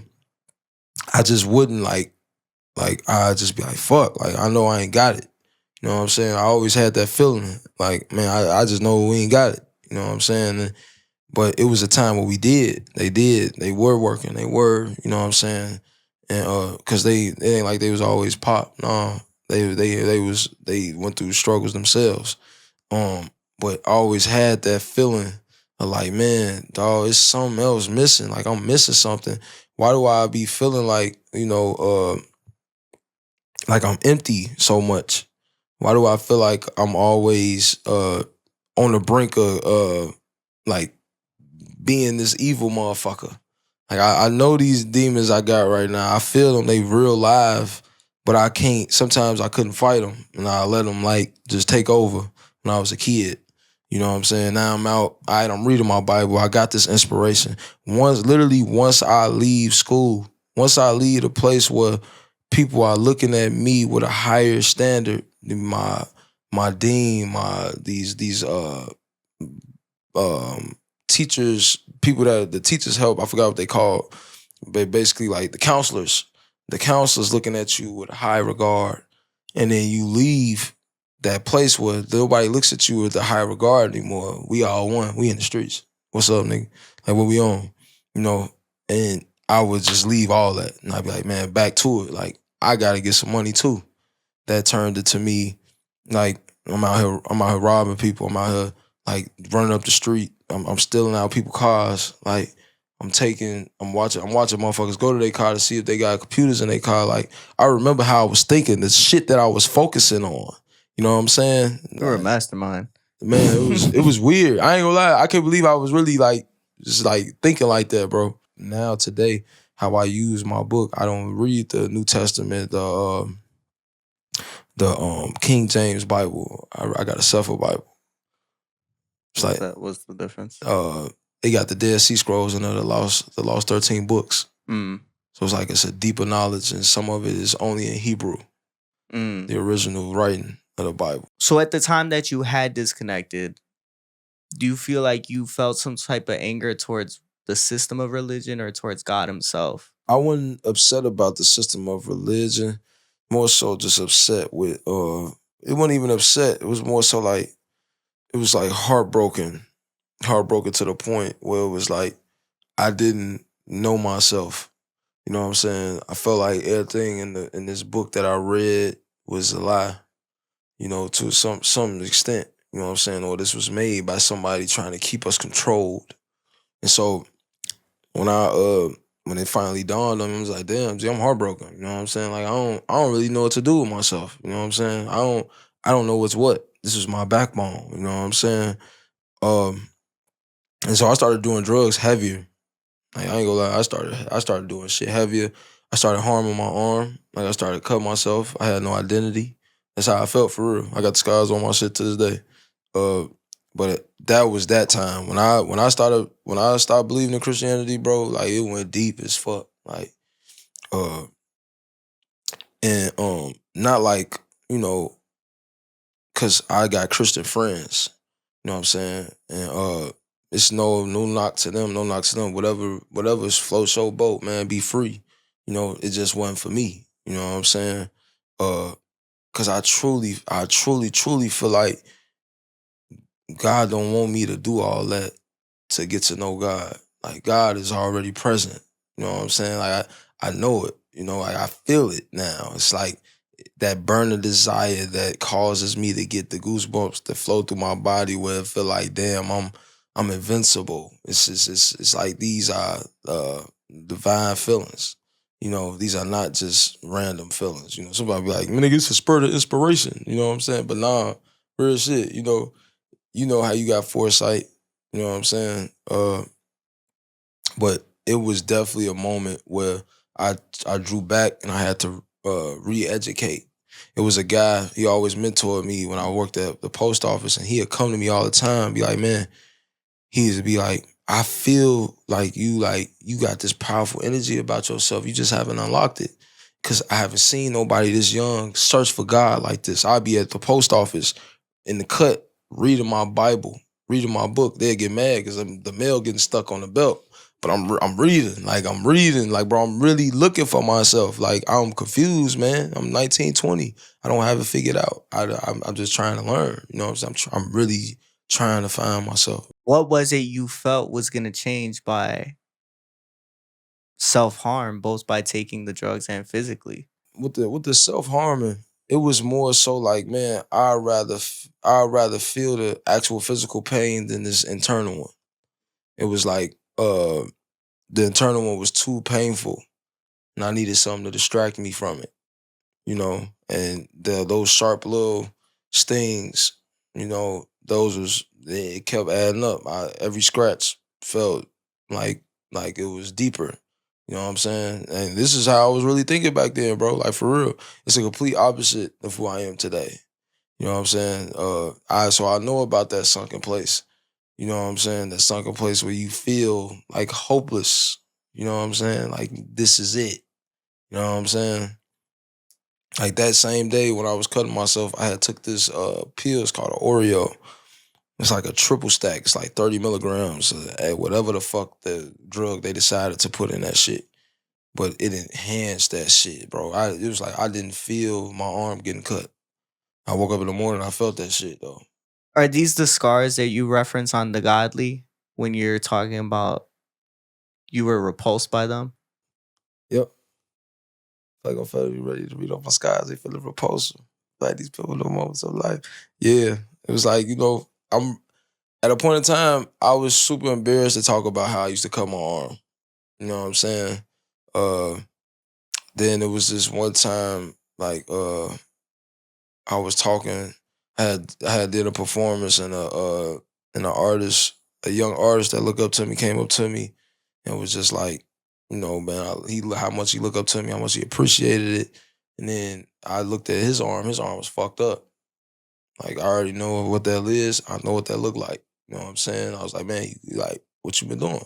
I just wouldn't like I'd just be like, fuck, like I know I ain't got it. You know what I'm saying? I always had that feeling. Like, man, I just know we ain't got it. You know what I'm saying? But it was a time where we did. They did. They were working. They were, you know what I'm saying? And cause it ain't like they was always pop. No. They went through struggles themselves. But I always had that feeling of like, man, dog, it's something else missing. Like I'm missing something. Why do I be feeling like, like I'm empty so much? Why do I feel like I'm always on the brink of like being this evil motherfucker? Like I know these demons I got right now. I feel them, they real live, but I can't. Sometimes I couldn't fight them, and I let them like just take over when I was a kid. You know what I'm saying? Now I'm out. I'm reading my Bible. I got this inspiration. Once I leave school, once I leave a place where people are looking at me with a higher standard than my dean, these teachers, people that the teachers help. I forgot what they called, but basically like the counselors. The counselors looking at you with a high regard, and then you leave that place where nobody looks at you with a high regard anymore. We all one. We in the streets. What's up, nigga? Like what we on? You know? And I would just leave all that, and I'd be like, man, back to it. Like I gotta get some money too. That turned into me like I'm out here robbing people. I'm out here like running up the street. I'm stealing out people's cars. Like I'm watching motherfuckers go to their car to see if they got computers in their car. Like, I remember how I was thinking, the shit that I was focusing on. You know what I'm saying? You were a Like, mastermind. man, it was weird. I ain't gonna lie. I can't believe I was really like just like thinking like that, bro. Now today, how I use my book, I don't read the New Testament, the King James Bible. I got a Suffer Bible. It's like What's the difference? they got the Dead Sea Scrolls and the lost 13 books. Mm. So it's like it's a deeper knowledge, and some of it is only in Hebrew, the original writing of the Bible. So at the time that you had disconnected, do you feel like you felt some type of anger towards the system of religion or towards God himself? I wasn't upset about the system of religion, more so just upset with it wasn't even upset. It was more so like it was like heartbroken to the point where it was like I didn't know myself. You know what I'm saying? I felt like everything in this book that I read was a lie, you know, to some extent. You know what I'm saying? Or this was made by somebody trying to keep us controlled. And so when it finally dawned on me, I was like, damn, G, I'm heartbroken. You know what I'm saying? Like I don't really know what to do with myself. You know what I'm saying? I don't know what's what. This is my backbone. You know what I'm saying? And so I started doing drugs heavier. Like, I ain't gonna lie, I started doing shit heavier. I started harming my arm. Like, I started cutting myself. I had no identity. That's how I felt for real. I got the scars on my shit to this day. But that was that time when I stopped believing in Christianity, bro. Like, it went deep as fuck. Like, and not like, you know, cause I got Christian friends. You know what I'm saying? And it's no knock to them, no knock to them. Whatever's float your boat, man, be free. You know, it just wasn't for me. You know what I'm saying? Cause I truly feel like God don't want me to do all that to get to know God. Like, God is already present. You know what I'm saying? Like, I know it. You know, like, I feel it now. It's like that burning desire that causes me to get the goosebumps that flow through my body where I feel like, damn, I'm invincible. It's like these are divine feelings. You know, these are not just random feelings. You know, somebody be like, man, nigga, it's a spurt of inspiration. You know what I'm saying? But nah, real shit. You know how you got foresight. You know what I'm saying? But it was definitely a moment where I drew back and I had to re-educate. It was a guy, he always mentored me when I worked at the post office, and he'd come to me all the time, be like, man, he used to be like, I feel like you got this powerful energy about yourself. You just haven't unlocked it. Cause I haven't seen nobody this young search for God like this. I'd be at the post office in the cut, reading my Bible, reading my book. They'd get mad because the mail getting stuck on the belt. But I'm reading, like, bro, I'm really looking for myself. Like, I'm confused, man. I'm 19, 20. I don't have it figured out. I'm just trying to learn. You know what I'm saying? I'm really trying to find myself. What was it you felt was going to change by self-harm, both by taking the drugs and physically? With the self-harming, it was more so like, man, I'd rather feel the actual physical pain than this internal one. It was like the internal one was too painful, and I needed something to distract me from it, you know. And those sharp little stings, you know, it kept adding up. Every scratch felt like it was deeper. You know what I'm saying? And this is how I was really thinking back then, bro. Like, for real, it's a complete opposite of who I am today. You know what I'm saying? So I know about that sunken place. You know what I'm saying? That sunken place where you feel like hopeless. You know what I'm saying? Like, this is it. You know what I'm saying? Like, that same day when I was cutting myself, I had took this pills called Oreo. It's like a triple stack. It's like 30 milligrams. Whatever the fuck the drug they decided to put in that shit. But it enhanced that shit, bro. It was like I didn't feel my arm getting cut. I woke up in the morning, I felt that shit, though. Are these the scars that you reference on the godly when you're talking about you were repulsed by them? Yep. Like, I'm feeling ready to read off my skies. They feeling repulsive. Like, these people know moments of life. Yeah. It was like, you know, I'm at a point in time, I was super embarrassed to talk about how I used to cut my arm. You know what I'm saying? Uh, then it was this one time, like I was talking, I had did a performance and an artist, a young artist that looked up to me, came up to me and was just like, man, how much he looked up to me, how much he appreciated it. And then I looked at his arm was fucked up. Like I already know what that is. I know what that looked like. You know what I'm saying? I was like, man, like, what you been doing?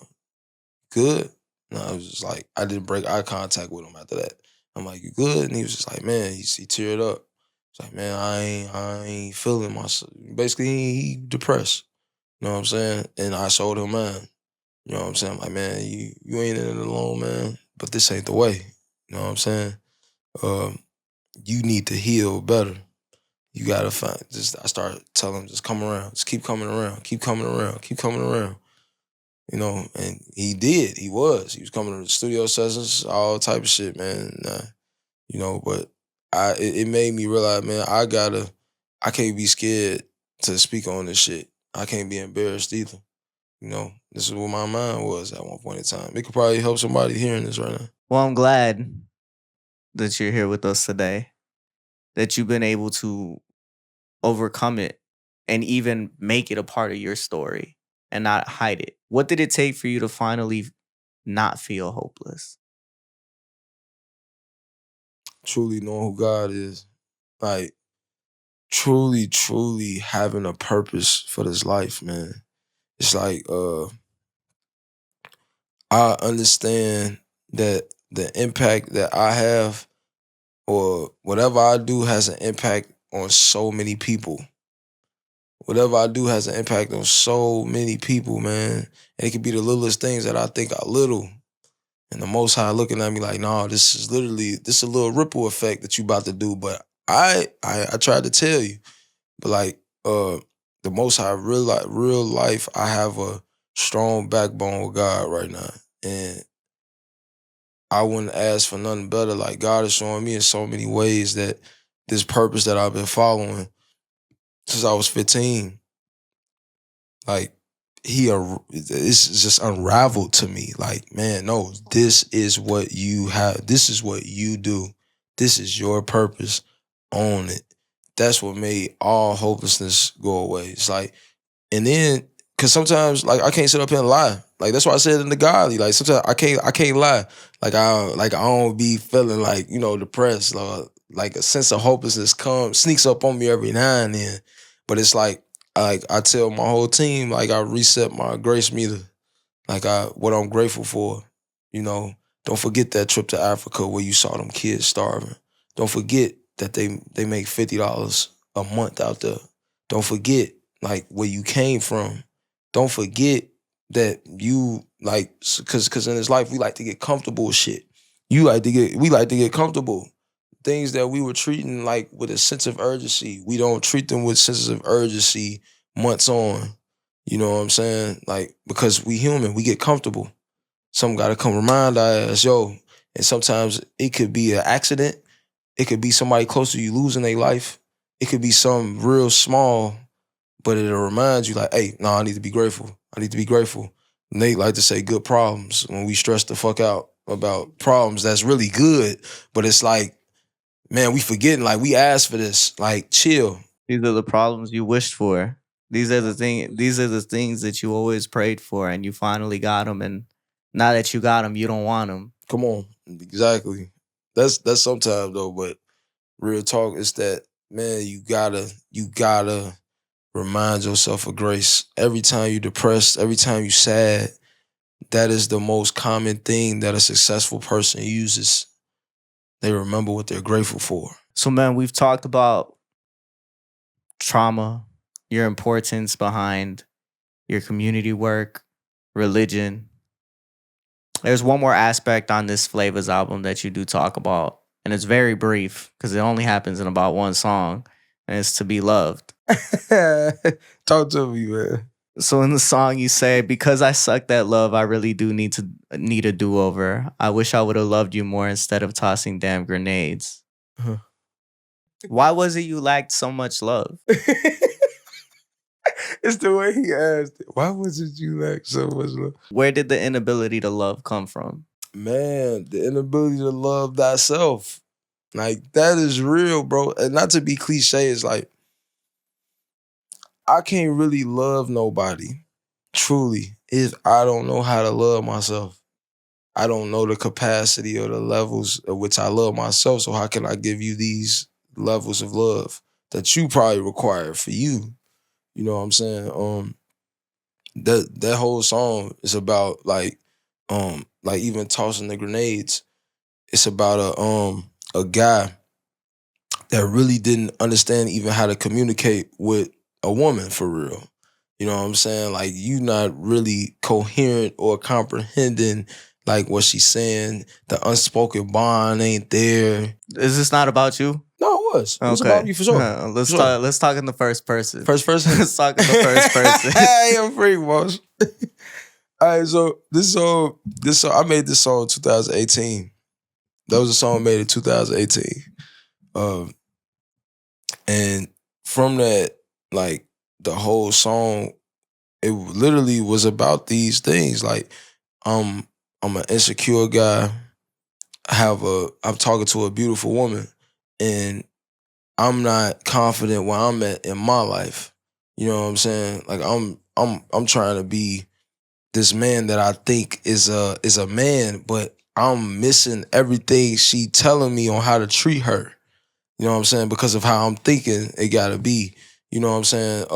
Good? And I was just like, I didn't break eye contact with him after that. I'm like, you good? And he was just like, man, he teared up. He's like, man, I ain't feeling myself. Basically, he depressed. You know what I'm saying? And I showed him mine. You know what I'm saying? I'm like, man, you ain't in it alone, man. But this ain't the way. You know what I'm saying? Um, you need to heal better. You gotta find. Just I started telling him, just come around, just keep coming around, keep coming around, keep coming around. And he did. He was coming to the studio sessions, all type of shit, man. But it made me realize, man, I can't be scared to speak on this shit. I can't be embarrassed either. This is what my mind was at one point in time. It could probably help somebody hearing this right now. Well, I'm glad that you're here with us today, that you've been able to overcome it and even make it a part of your story and not hide it. What did it take for you to finally not feel hopeless? Truly knowing who God is, like truly, truly having a purpose for this life, man. It's like I understand that the impact that I have or whatever I do has an impact on so many people. Whatever I do has an impact on so many people, man. And it could be the littlest things that I think are little. And the Most High looking at me like, no, this is a little ripple effect that you about to do. But I tried to tell you. But like the Most High, real life, I have a strong backbone with God right now. And I wouldn't ask for nothing better. Like God is showing me in so many ways that this purpose that I've been following since I was 15, like it's just unraveled to me. Like, man, no, this is what you have. This is what you do. This is your purpose. Own it. That's what made all hopelessness go away. It's like, and then, cause sometimes, like, I can't sit up here and lie. Like that's why I said in the godly. Like sometimes I can't lie. Like I don't be feeling like depressed. Like a sense of hopelessness sneaks up on me every now and then. But it's like I tell my whole team, like I reset my grace meter. Like what I'm grateful for. You know, don't forget that trip to Africa where you saw them kids starving. Don't forget that they make $50 a month out there. Don't forget like where you came from. Don't forget that you like cause in this life we like to get comfortable with shit. We like to get comfortable. Things that we were treating like with a sense of urgency. We don't treat them with senses of urgency months on. You know what I'm saying? Like, because we human, we get comfortable. Something gotta come remind our ass, yo. And sometimes it could be an accident. It could be somebody close to you losing their life. It could be something real small, but it'll remind you like, hey, no, I need to be grateful. I need to be grateful. Nate like to say good problems when we stress the fuck out about problems that's really good. But it's like, man, we forgetting, like we asked for this. Like, chill. These are the problems you wished for. These are the things that you always prayed for, and you finally got them. And now that you got them, you don't want them. Come on. Exactly. That's sometimes though, but real talk is that, man, you gotta remind yourself of grace. Every time you're depressed, every time you're sad, that is the most common thing that a successful person uses. They remember what they're grateful for. So, man, we've talked about trauma, your importance behind your community work, religion. There's one more aspect on this Flavaz album that you do talk about, and it's very brief because it only happens in about one song, and it's To Be Loved. Talk to me, man. So in the song you say, because I sucked at love, I really do need a do-over. I wish I would have loved you more instead of tossing damn grenades. Uh-huh. Why was it you lacked so much love? It's the way he asked it. Why wasn't you like so much love? Where did the inability to love come from? Man, the inability to love thyself. Like, that is real, bro. And not to be cliche, it's like, I can't really love nobody, truly, if I don't know how to love myself. I don't know the capacity or the levels at which I love myself. So how can I give you these levels of love that you probably require for you? You know what I'm saying? That whole song is about like even tossing the grenades. It's about a guy that really didn't understand even how to communicate with a woman for real. You know what I'm saying? Like, you not really coherent or comprehending like what she's saying. The unspoken bond ain't there. Is this not about you? No, it was. It was about Okay. me for sure. Let's For sure. talk. Let's talk in the first person. First person? Let's talk in the first person. I am free, boss. All right, so this song, I made this song in 2018. That was a song I made in 2018. And from that, like, the whole song, it literally was about these things. Like, I'm an insecure guy. I'm talking to a beautiful woman, and I'm not confident where I'm at in my life. You know what I'm saying? Like, I'm trying to be this man that I think is a man, but I'm missing everything she telling me on how to treat her. You know what I'm saying? Because of how I'm thinking it gotta be. You know what I'm saying?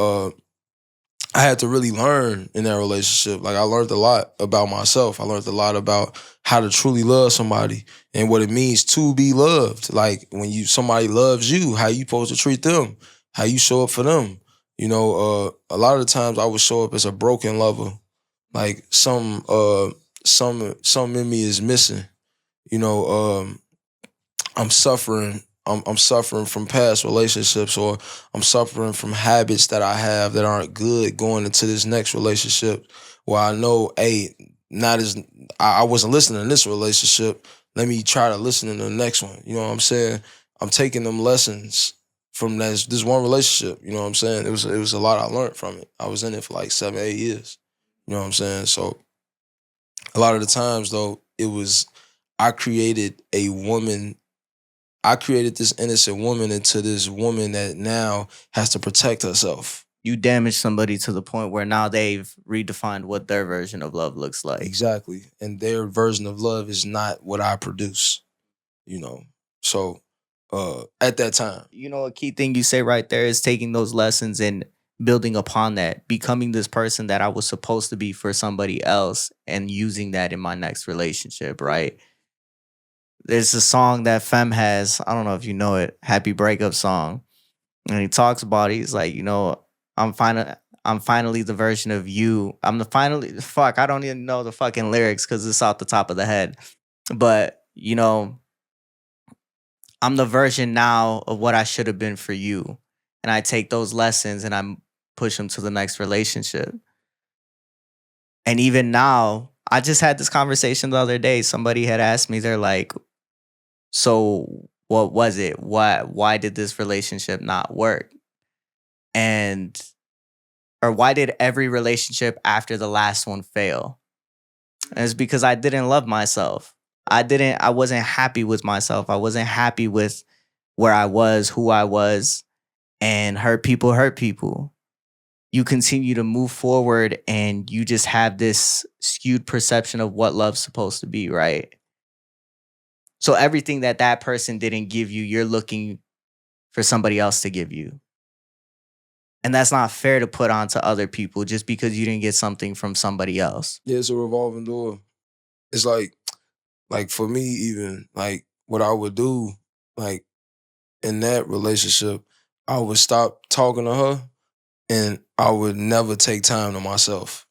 I had to really learn in that relationship. Like, I learned a lot about myself. I learned a lot about how to truly love somebody and what it means to be loved. Like, when somebody loves you, how you supposed to treat them, how you show up for them. You know, a lot of the times I would show up as a broken lover. Like, some in me is missing. You know, I'm suffering. I'm suffering from past relationships, or I'm suffering from habits that I have that aren't good going into this next relationship where I know, hey, not as I wasn't listening in this relationship. Let me try to listen in the next one. You know what I'm saying? I'm taking them lessons from this one relationship. You know what I'm saying? It was a lot I learned from it. I was in it for like 7, 8 years. You know what I'm saying? So a lot of the times though, it was I created a woman. I created this innocent woman into this woman that now has to protect herself. You damage somebody to the point where now they've redefined what their version of love looks like. Exactly. And their version of love is not what I produce, you know. So at that time. You know, a key thing you say right there is taking those lessons and building upon that, becoming this person that I was supposed to be for somebody else and using that in my next relationship, right? There's a song that Fem has, I don't know if you know it, Happy Breakup Song. And he talks about it, he's like, you know, I'm finally the version of you. I don't even know the fucking lyrics because it's off the top of the head. But, you know, I'm the version now of what I should have been for you. And I take those lessons and I push them to the next relationship. And even now, I just had this conversation the other day. Somebody had asked me, they're like, so what was it? Why did this relationship not work? Or why did every relationship after the last one fail? And it's because I didn't love myself. I wasn't happy with myself. I wasn't happy with where I was, who I was, and hurt people hurt people. You continue to move forward and you just have this skewed perception of what love's supposed to be, right? So everything that person didn't give you, you're looking for somebody else to give you. And that's not fair to put onto other people just because you didn't get something from somebody else. Yeah, it's a revolving door. It's like for me, even like what I would do, like in that relationship, I would stop talking to her and I would never take time to myself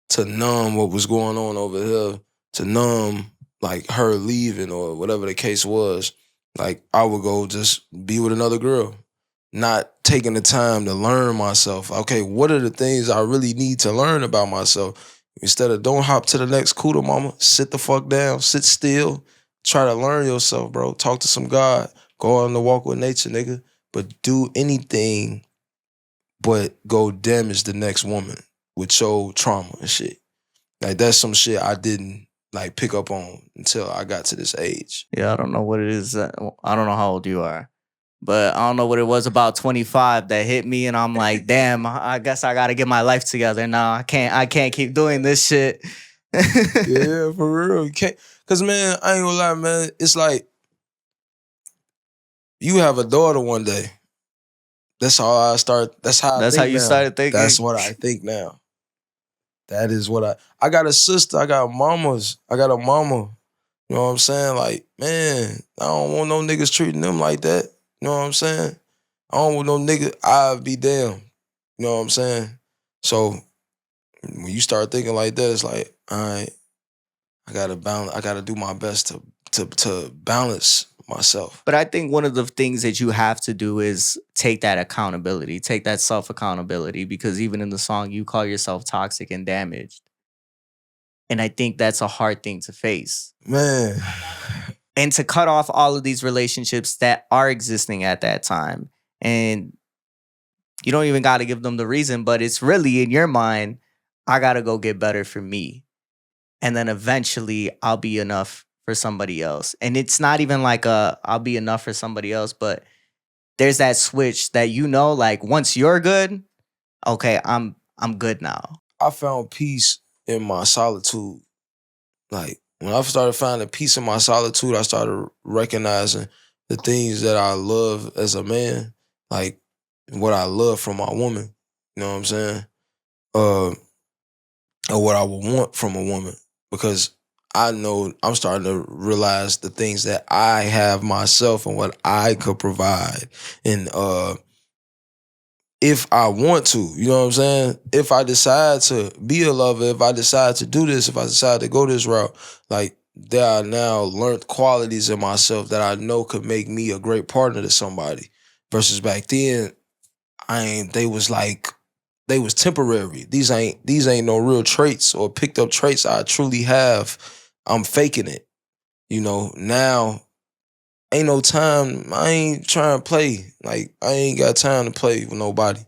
to numb what was going on over here, to numb like her leaving or whatever the case was. Like, I would go just be with another girl, not taking the time to learn myself. Okay, what are the things I really need to learn about myself? Instead of don't hop to the next cooter, mama, sit the fuck down, sit still, try to learn yourself, bro. Talk to some God, go on the walk with nature, nigga. But do anything but go damage the next woman with your trauma and shit. Like that's some shit I didn't like pick up on until I got to this age. Yeah, I don't know what it is. I don't know how old you are, but I don't know what it was about 25 that hit me, and I'm like, damn, I guess I got to get my life together now. I can't keep doing this shit. Yeah, for real. You can't, cause man, I ain't gonna lie, man. It's like you have a daughter one day. That's how I start. That's how I That's how think you now. started thinking? That's what I think now. That is what I got a sister. I got mamas. I got a mama. You know what I'm saying? Like, man, I don't want no niggas treating them like that. You know what I'm saying? I don't want no nigga. I'll be damned. You know what I'm saying? So when you start thinking like that, it's like, all right, I gotta balance. I gotta do my best to balance myself. But I think one of the things that you have to do is take that accountability, take that self accountability, because even in the song, you call yourself toxic and damaged. And I think that's a hard thing to face. Man, And to cut off all of these relationships that are existing at that time. And you don't even got to give them the reason, but it's really in your mind, I got to go get better for me. And then eventually I'll be enough for somebody else. And it's not even like I'll be enough for somebody else, but there's that switch that like once you're good, okay, I'm good now. I found peace in my solitude. Like when I started finding peace in my solitude, I started recognizing the things that I love as a man, like what I love from my woman. You know what I'm saying? Uh, or what I would want from a woman, because I know I'm starting to realize the things that I have myself and what I could provide. And if I want to, you know what I'm saying? If I decide to be a lover, if I decide to do this, if I decide to go this route, like there are now learned qualities in myself that I know could make me a great partner to somebody. Versus back then, they was temporary. These ain't no real traits or picked up traits I truly have. I'm faking it. You know, now ain't no time. I ain't trying to play. Like, I ain't got time to play with nobody. You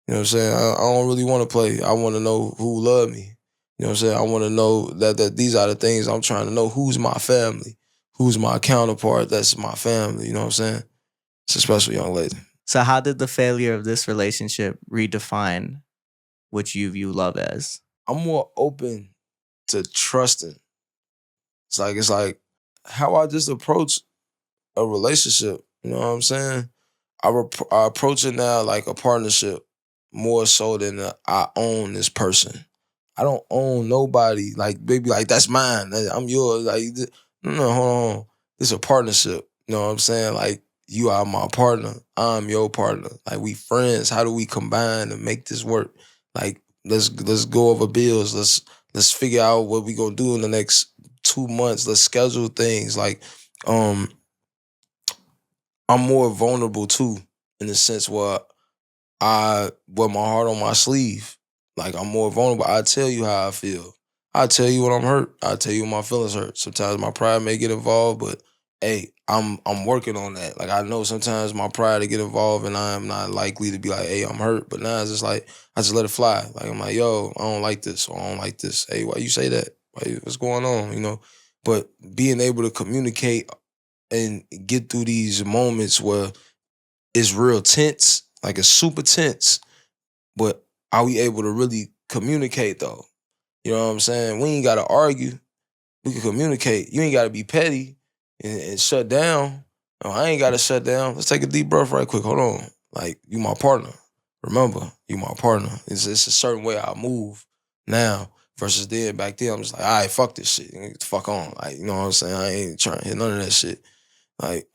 know what I'm saying? I don't really want to play. I want to know who love me. You know what I'm saying? I want to know that these are the things I'm trying to know. Who's my family? Who's my counterpart? That's my family. You know what I'm saying? It's a special young lady. So how did the failure of this relationship redefine what you view love as? I'm more open to trusting. It's like how I just approach a relationship. You know what I'm saying? I approach it now like a partnership more so than I own this person. I don't own nobody. Like, baby, like, that's mine. I'm yours. Like, no, hold on. This is a partnership. You know what I'm saying? Like, you are my partner. I'm your partner. Like, we friends. How do we combine and make this work? Like, let's go over bills. Let's figure out what we gonna do in the next 2 months. Let's schedule things. Like, I'm more vulnerable too, in the sense where I wear my heart on my sleeve. Like, I'm more vulnerable. I tell you how I feel. I tell you when I'm hurt. I tell you when my feelings hurt. Sometimes my pride may get involved, but hey, I'm working on that. Like, I know sometimes my pride to get involved, and I'm not likely to be like, hey, I'm hurt. But now it's just like I just let it fly. Like, I'm like, yo, I don't like this, or I don't like this. Hey, why you say that? What's going on? You know. But being able to communicate and get through these moments where it's real tense, like it's super tense, but are we able to really communicate though? You know what I'm saying? We ain't gotta argue. We can communicate. You ain't gotta be petty and shut down. No, I ain't gotta shut down. Let's take a deep breath right quick. Hold on. Like, you my partner. Remember, you my partner. It's a certain way I move now versus then. Back then, I'm just like, all right, fuck this shit. Get the fuck on. Like, you know what I'm saying? I ain't trying to hit none of that shit. Like,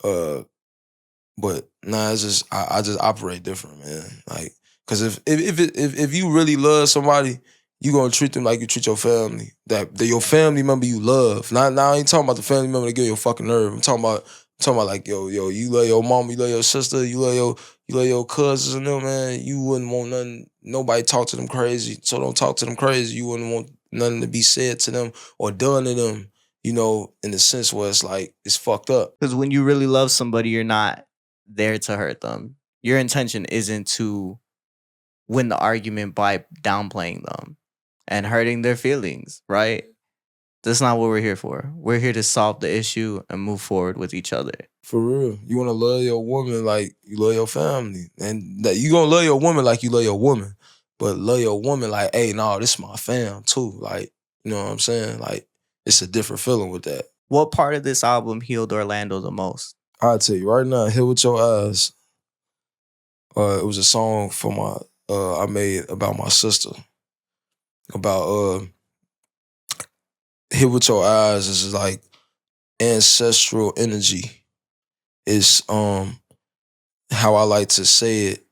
but nah, it's just I just operate different, man. Like, cause if you really love somebody, you gonna treat them like you treat your family. That your family member you love. Not now, I ain't talking about the family member that get your fucking nerve. I'm talking about like, yo, you love your mom, you love your sister, you love your cousins and them, man. You wouldn't want nobody talk to them crazy. So don't talk to them crazy. You wouldn't want nothing to be said to them or done to them, you know, in the sense where it's like it's fucked up. Because when you really love somebody, you're not there to hurt them. Your intention isn't to win the argument by downplaying them and hurting their feelings, right? That's not what we're here for. We're here to solve the issue and move forward with each other. For real. You want to love your woman like you love your family. And that you going to love your woman like you love your woman. But love your woman like, hey, no, this is my fam too. Like, you know what I'm saying? Like, it's a different feeling with that. What part of this album healed Orlando the most? I'll tell you right now, Hit With Your Eyes. It was a song for my I made about my sister. About Hit With Your Eyes is like ancestral energy. It's how I like to say it.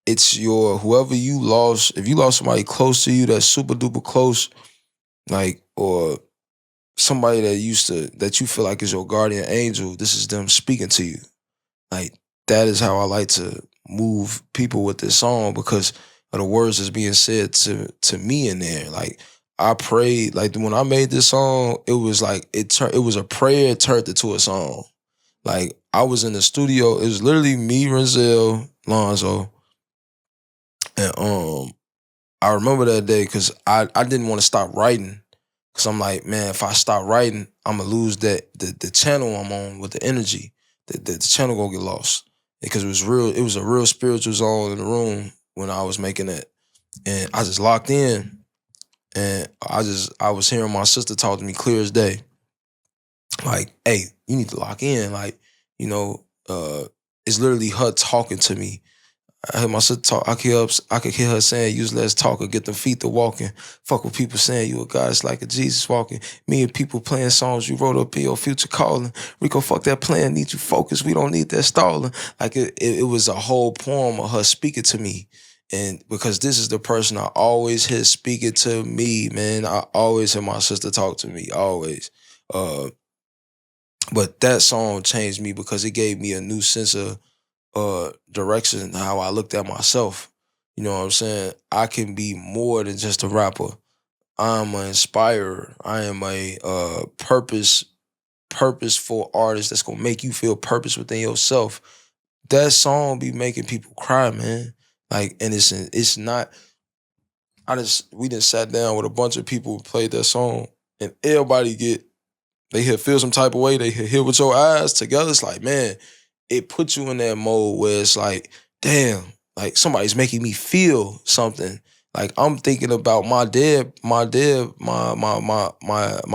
It's your whoever you lost, if you lost somebody close to you that's super duper close, like, or somebody that you feel like is your guardian angel, this is them speaking to you. Like, that is how I like to move people with this song because of the words that's being said to me in there. Like, I prayed, like when I made this song, it was like it was a prayer turned into a song. Like, I was in the studio, it was literally me, Renzel, Lonzo, and I remember that day because I didn't want to stop writing. Cause I'm like, man, if I stop writing, I'm gonna lose the channel I'm on with the energy. The channel gonna get lost. Because it was a real spiritual zone in the room when I was making it. And I just locked in. And I was hearing my sister talk to me clear as day. Like, hey, you need to lock in. Like, you know, it's literally her talking to me. I heard my sister talk. I could hear her saying, "Use less talk or get them feet to walking." Fuck with people saying you a God, it's like a Jesus walking. Me and people playing songs you wrote up in your future calling. Rico, fuck that plan, need you focused. We don't need that stalling. Like it was a whole poem of her speaking to me. And because this is the person I always hear speaking to me, man. I always hear my sister talk to me, always. But that song changed me because it gave me a new sense of direction in how I looked at myself. You know what I'm saying? I can be more than just a rapper. I'm an inspirer. I am a purposeful artist that's gonna make you feel purpose within yourself. That song be making people cry, man. Like, and it's not. We just sat down with a bunch of people who played that song, and everybody feel some type of way. They hear With Your Eyes together. It's like, man, it puts you in that mode where it's like, damn, like somebody's making me feel something. Like, I'm thinking about my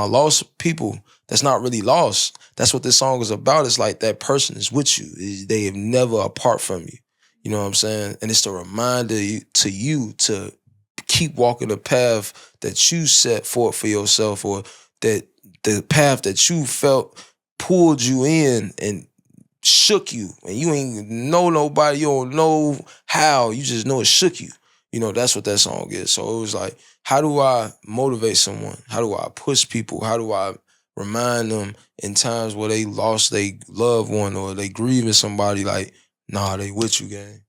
lost people that's not really lost. That's what this song is about. It's like that person is with you. They have never apart from you. You know what I'm saying? And it's a reminder to you to keep walking the path that you set forth for yourself, or that the path that you felt pulled you in and shook you, and you ain't know nobody, you don't know how, you just know it shook you. You know, that's what that song is. So it was like, how do I motivate someone? How do I push people? How do I remind them in times where they lost their loved one or they grieving somebody, like, nah, they with you, gang.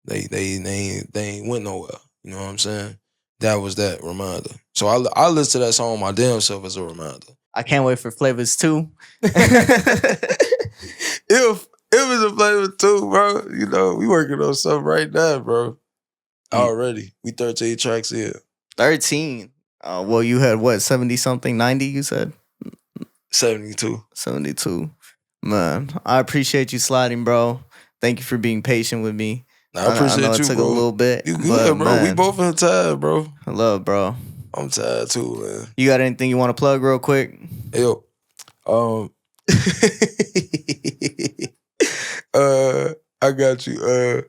They ain't went nowhere. You know what I'm saying? That was that reminder. So I listen to that song my damn self as a reminder. I can't wait for Flavaz 2. If it was a Flavor 2, bro, you know, we working on something right now, bro. Already. We 13 tracks in. 13. Well, you had what, 70 something, 90, you said? 72. 72. Man, I appreciate you sliding, bro. Thank you for being patient with me. I appreciate know you, it took bro. a little bit. You good, bro. Man, We both in tired, bro. I love, bro. I'm tired too, man. You got anything you want to plug real quick? Yo, I got you.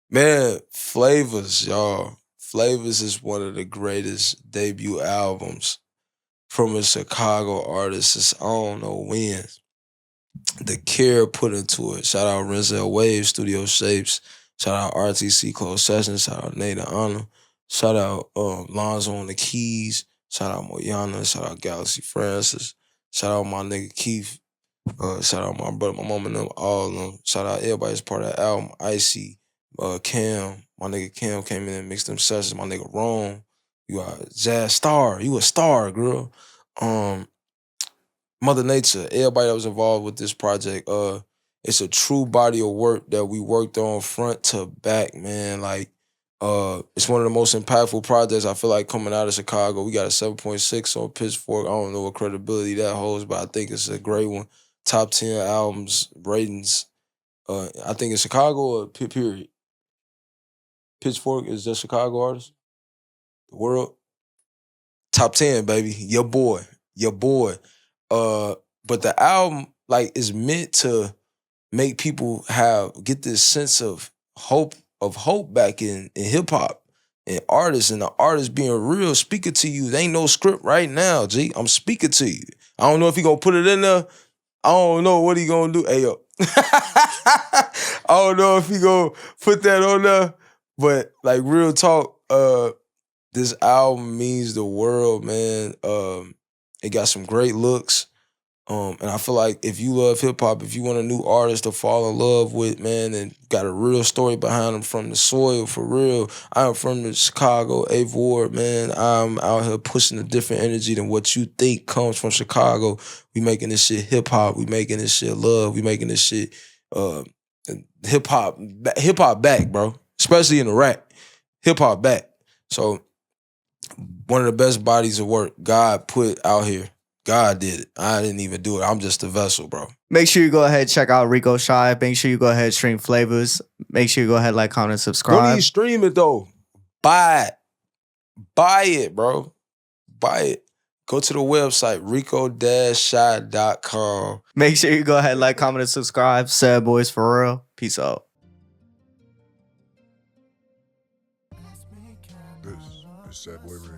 Man, Flavaz, y'all. Flavaz is one of the greatest debut albums from a Chicago artist. It's, I don't know when. The care put into it. Shout out Renzel Wave, Studio Shapes. Shout out RTC Closed Sessions. Shout out Nate Honor. Shout out Lonzo on the keys. Shout out Moyana. Shout out Galaxy Francis. Shout out my nigga Keith. Shout out my brother, my mom and them, all of them. Shout out everybody that's part of that album. Icy, Cam. My nigga Cam came in and mixed them sessions. My nigga Rome. You are Jazz Star. You a star, girl. Mother Nature, everybody that was involved with this project, It's a true body of work that we worked on front to back, man. Like, it's one of the most impactful projects I feel like coming out of Chicago. We got a 7.6 on Pitchfork. I don't know what credibility that holds, but I think it's a great one. Top 10 albums, ratings. I think in Chicago or period. Pitchfork is just Chicago artist. The world. Top 10, baby. Your boy. Your boy. But the album, like, is meant to make people get this sense of hope back in hip hop and artists and the artists being real, speaking to you. There ain't no script right now, G. I'm speaking to you. I don't know if he gonna put it in there. I don't know what he gonna do. Hey yo. I don't know if he gonna put that on there. But like real talk, this album means the world, man. It got some great looks. And I feel like if you love hip hop, if you want a new artist to fall in love with, man, and got a real story behind them from the soil, for real. I'm from the Chicago, 8th Ward, man. I'm out here pushing a different energy than what you think comes from Chicago. We making this shit hip hop. We making this shit love. We making this shit hip hop back, bro. Especially in the rap. Hip hop back. So one of the best bodies of work God put out here. God did it. I didn't even do it. I'm just a vessel, bro. Make sure you go ahead and check out RecoeChi. Make sure you go ahead and stream Flavaz. Make sure you go ahead, like, comment, subscribe. Don't even stream it though. Buy it. Buy it, bro. Buy it. Go to the website, RecoeChi.com. Make sure you go ahead, like, comment, and subscribe. Sad boys for real. Peace out. This is Sad Boy Radio.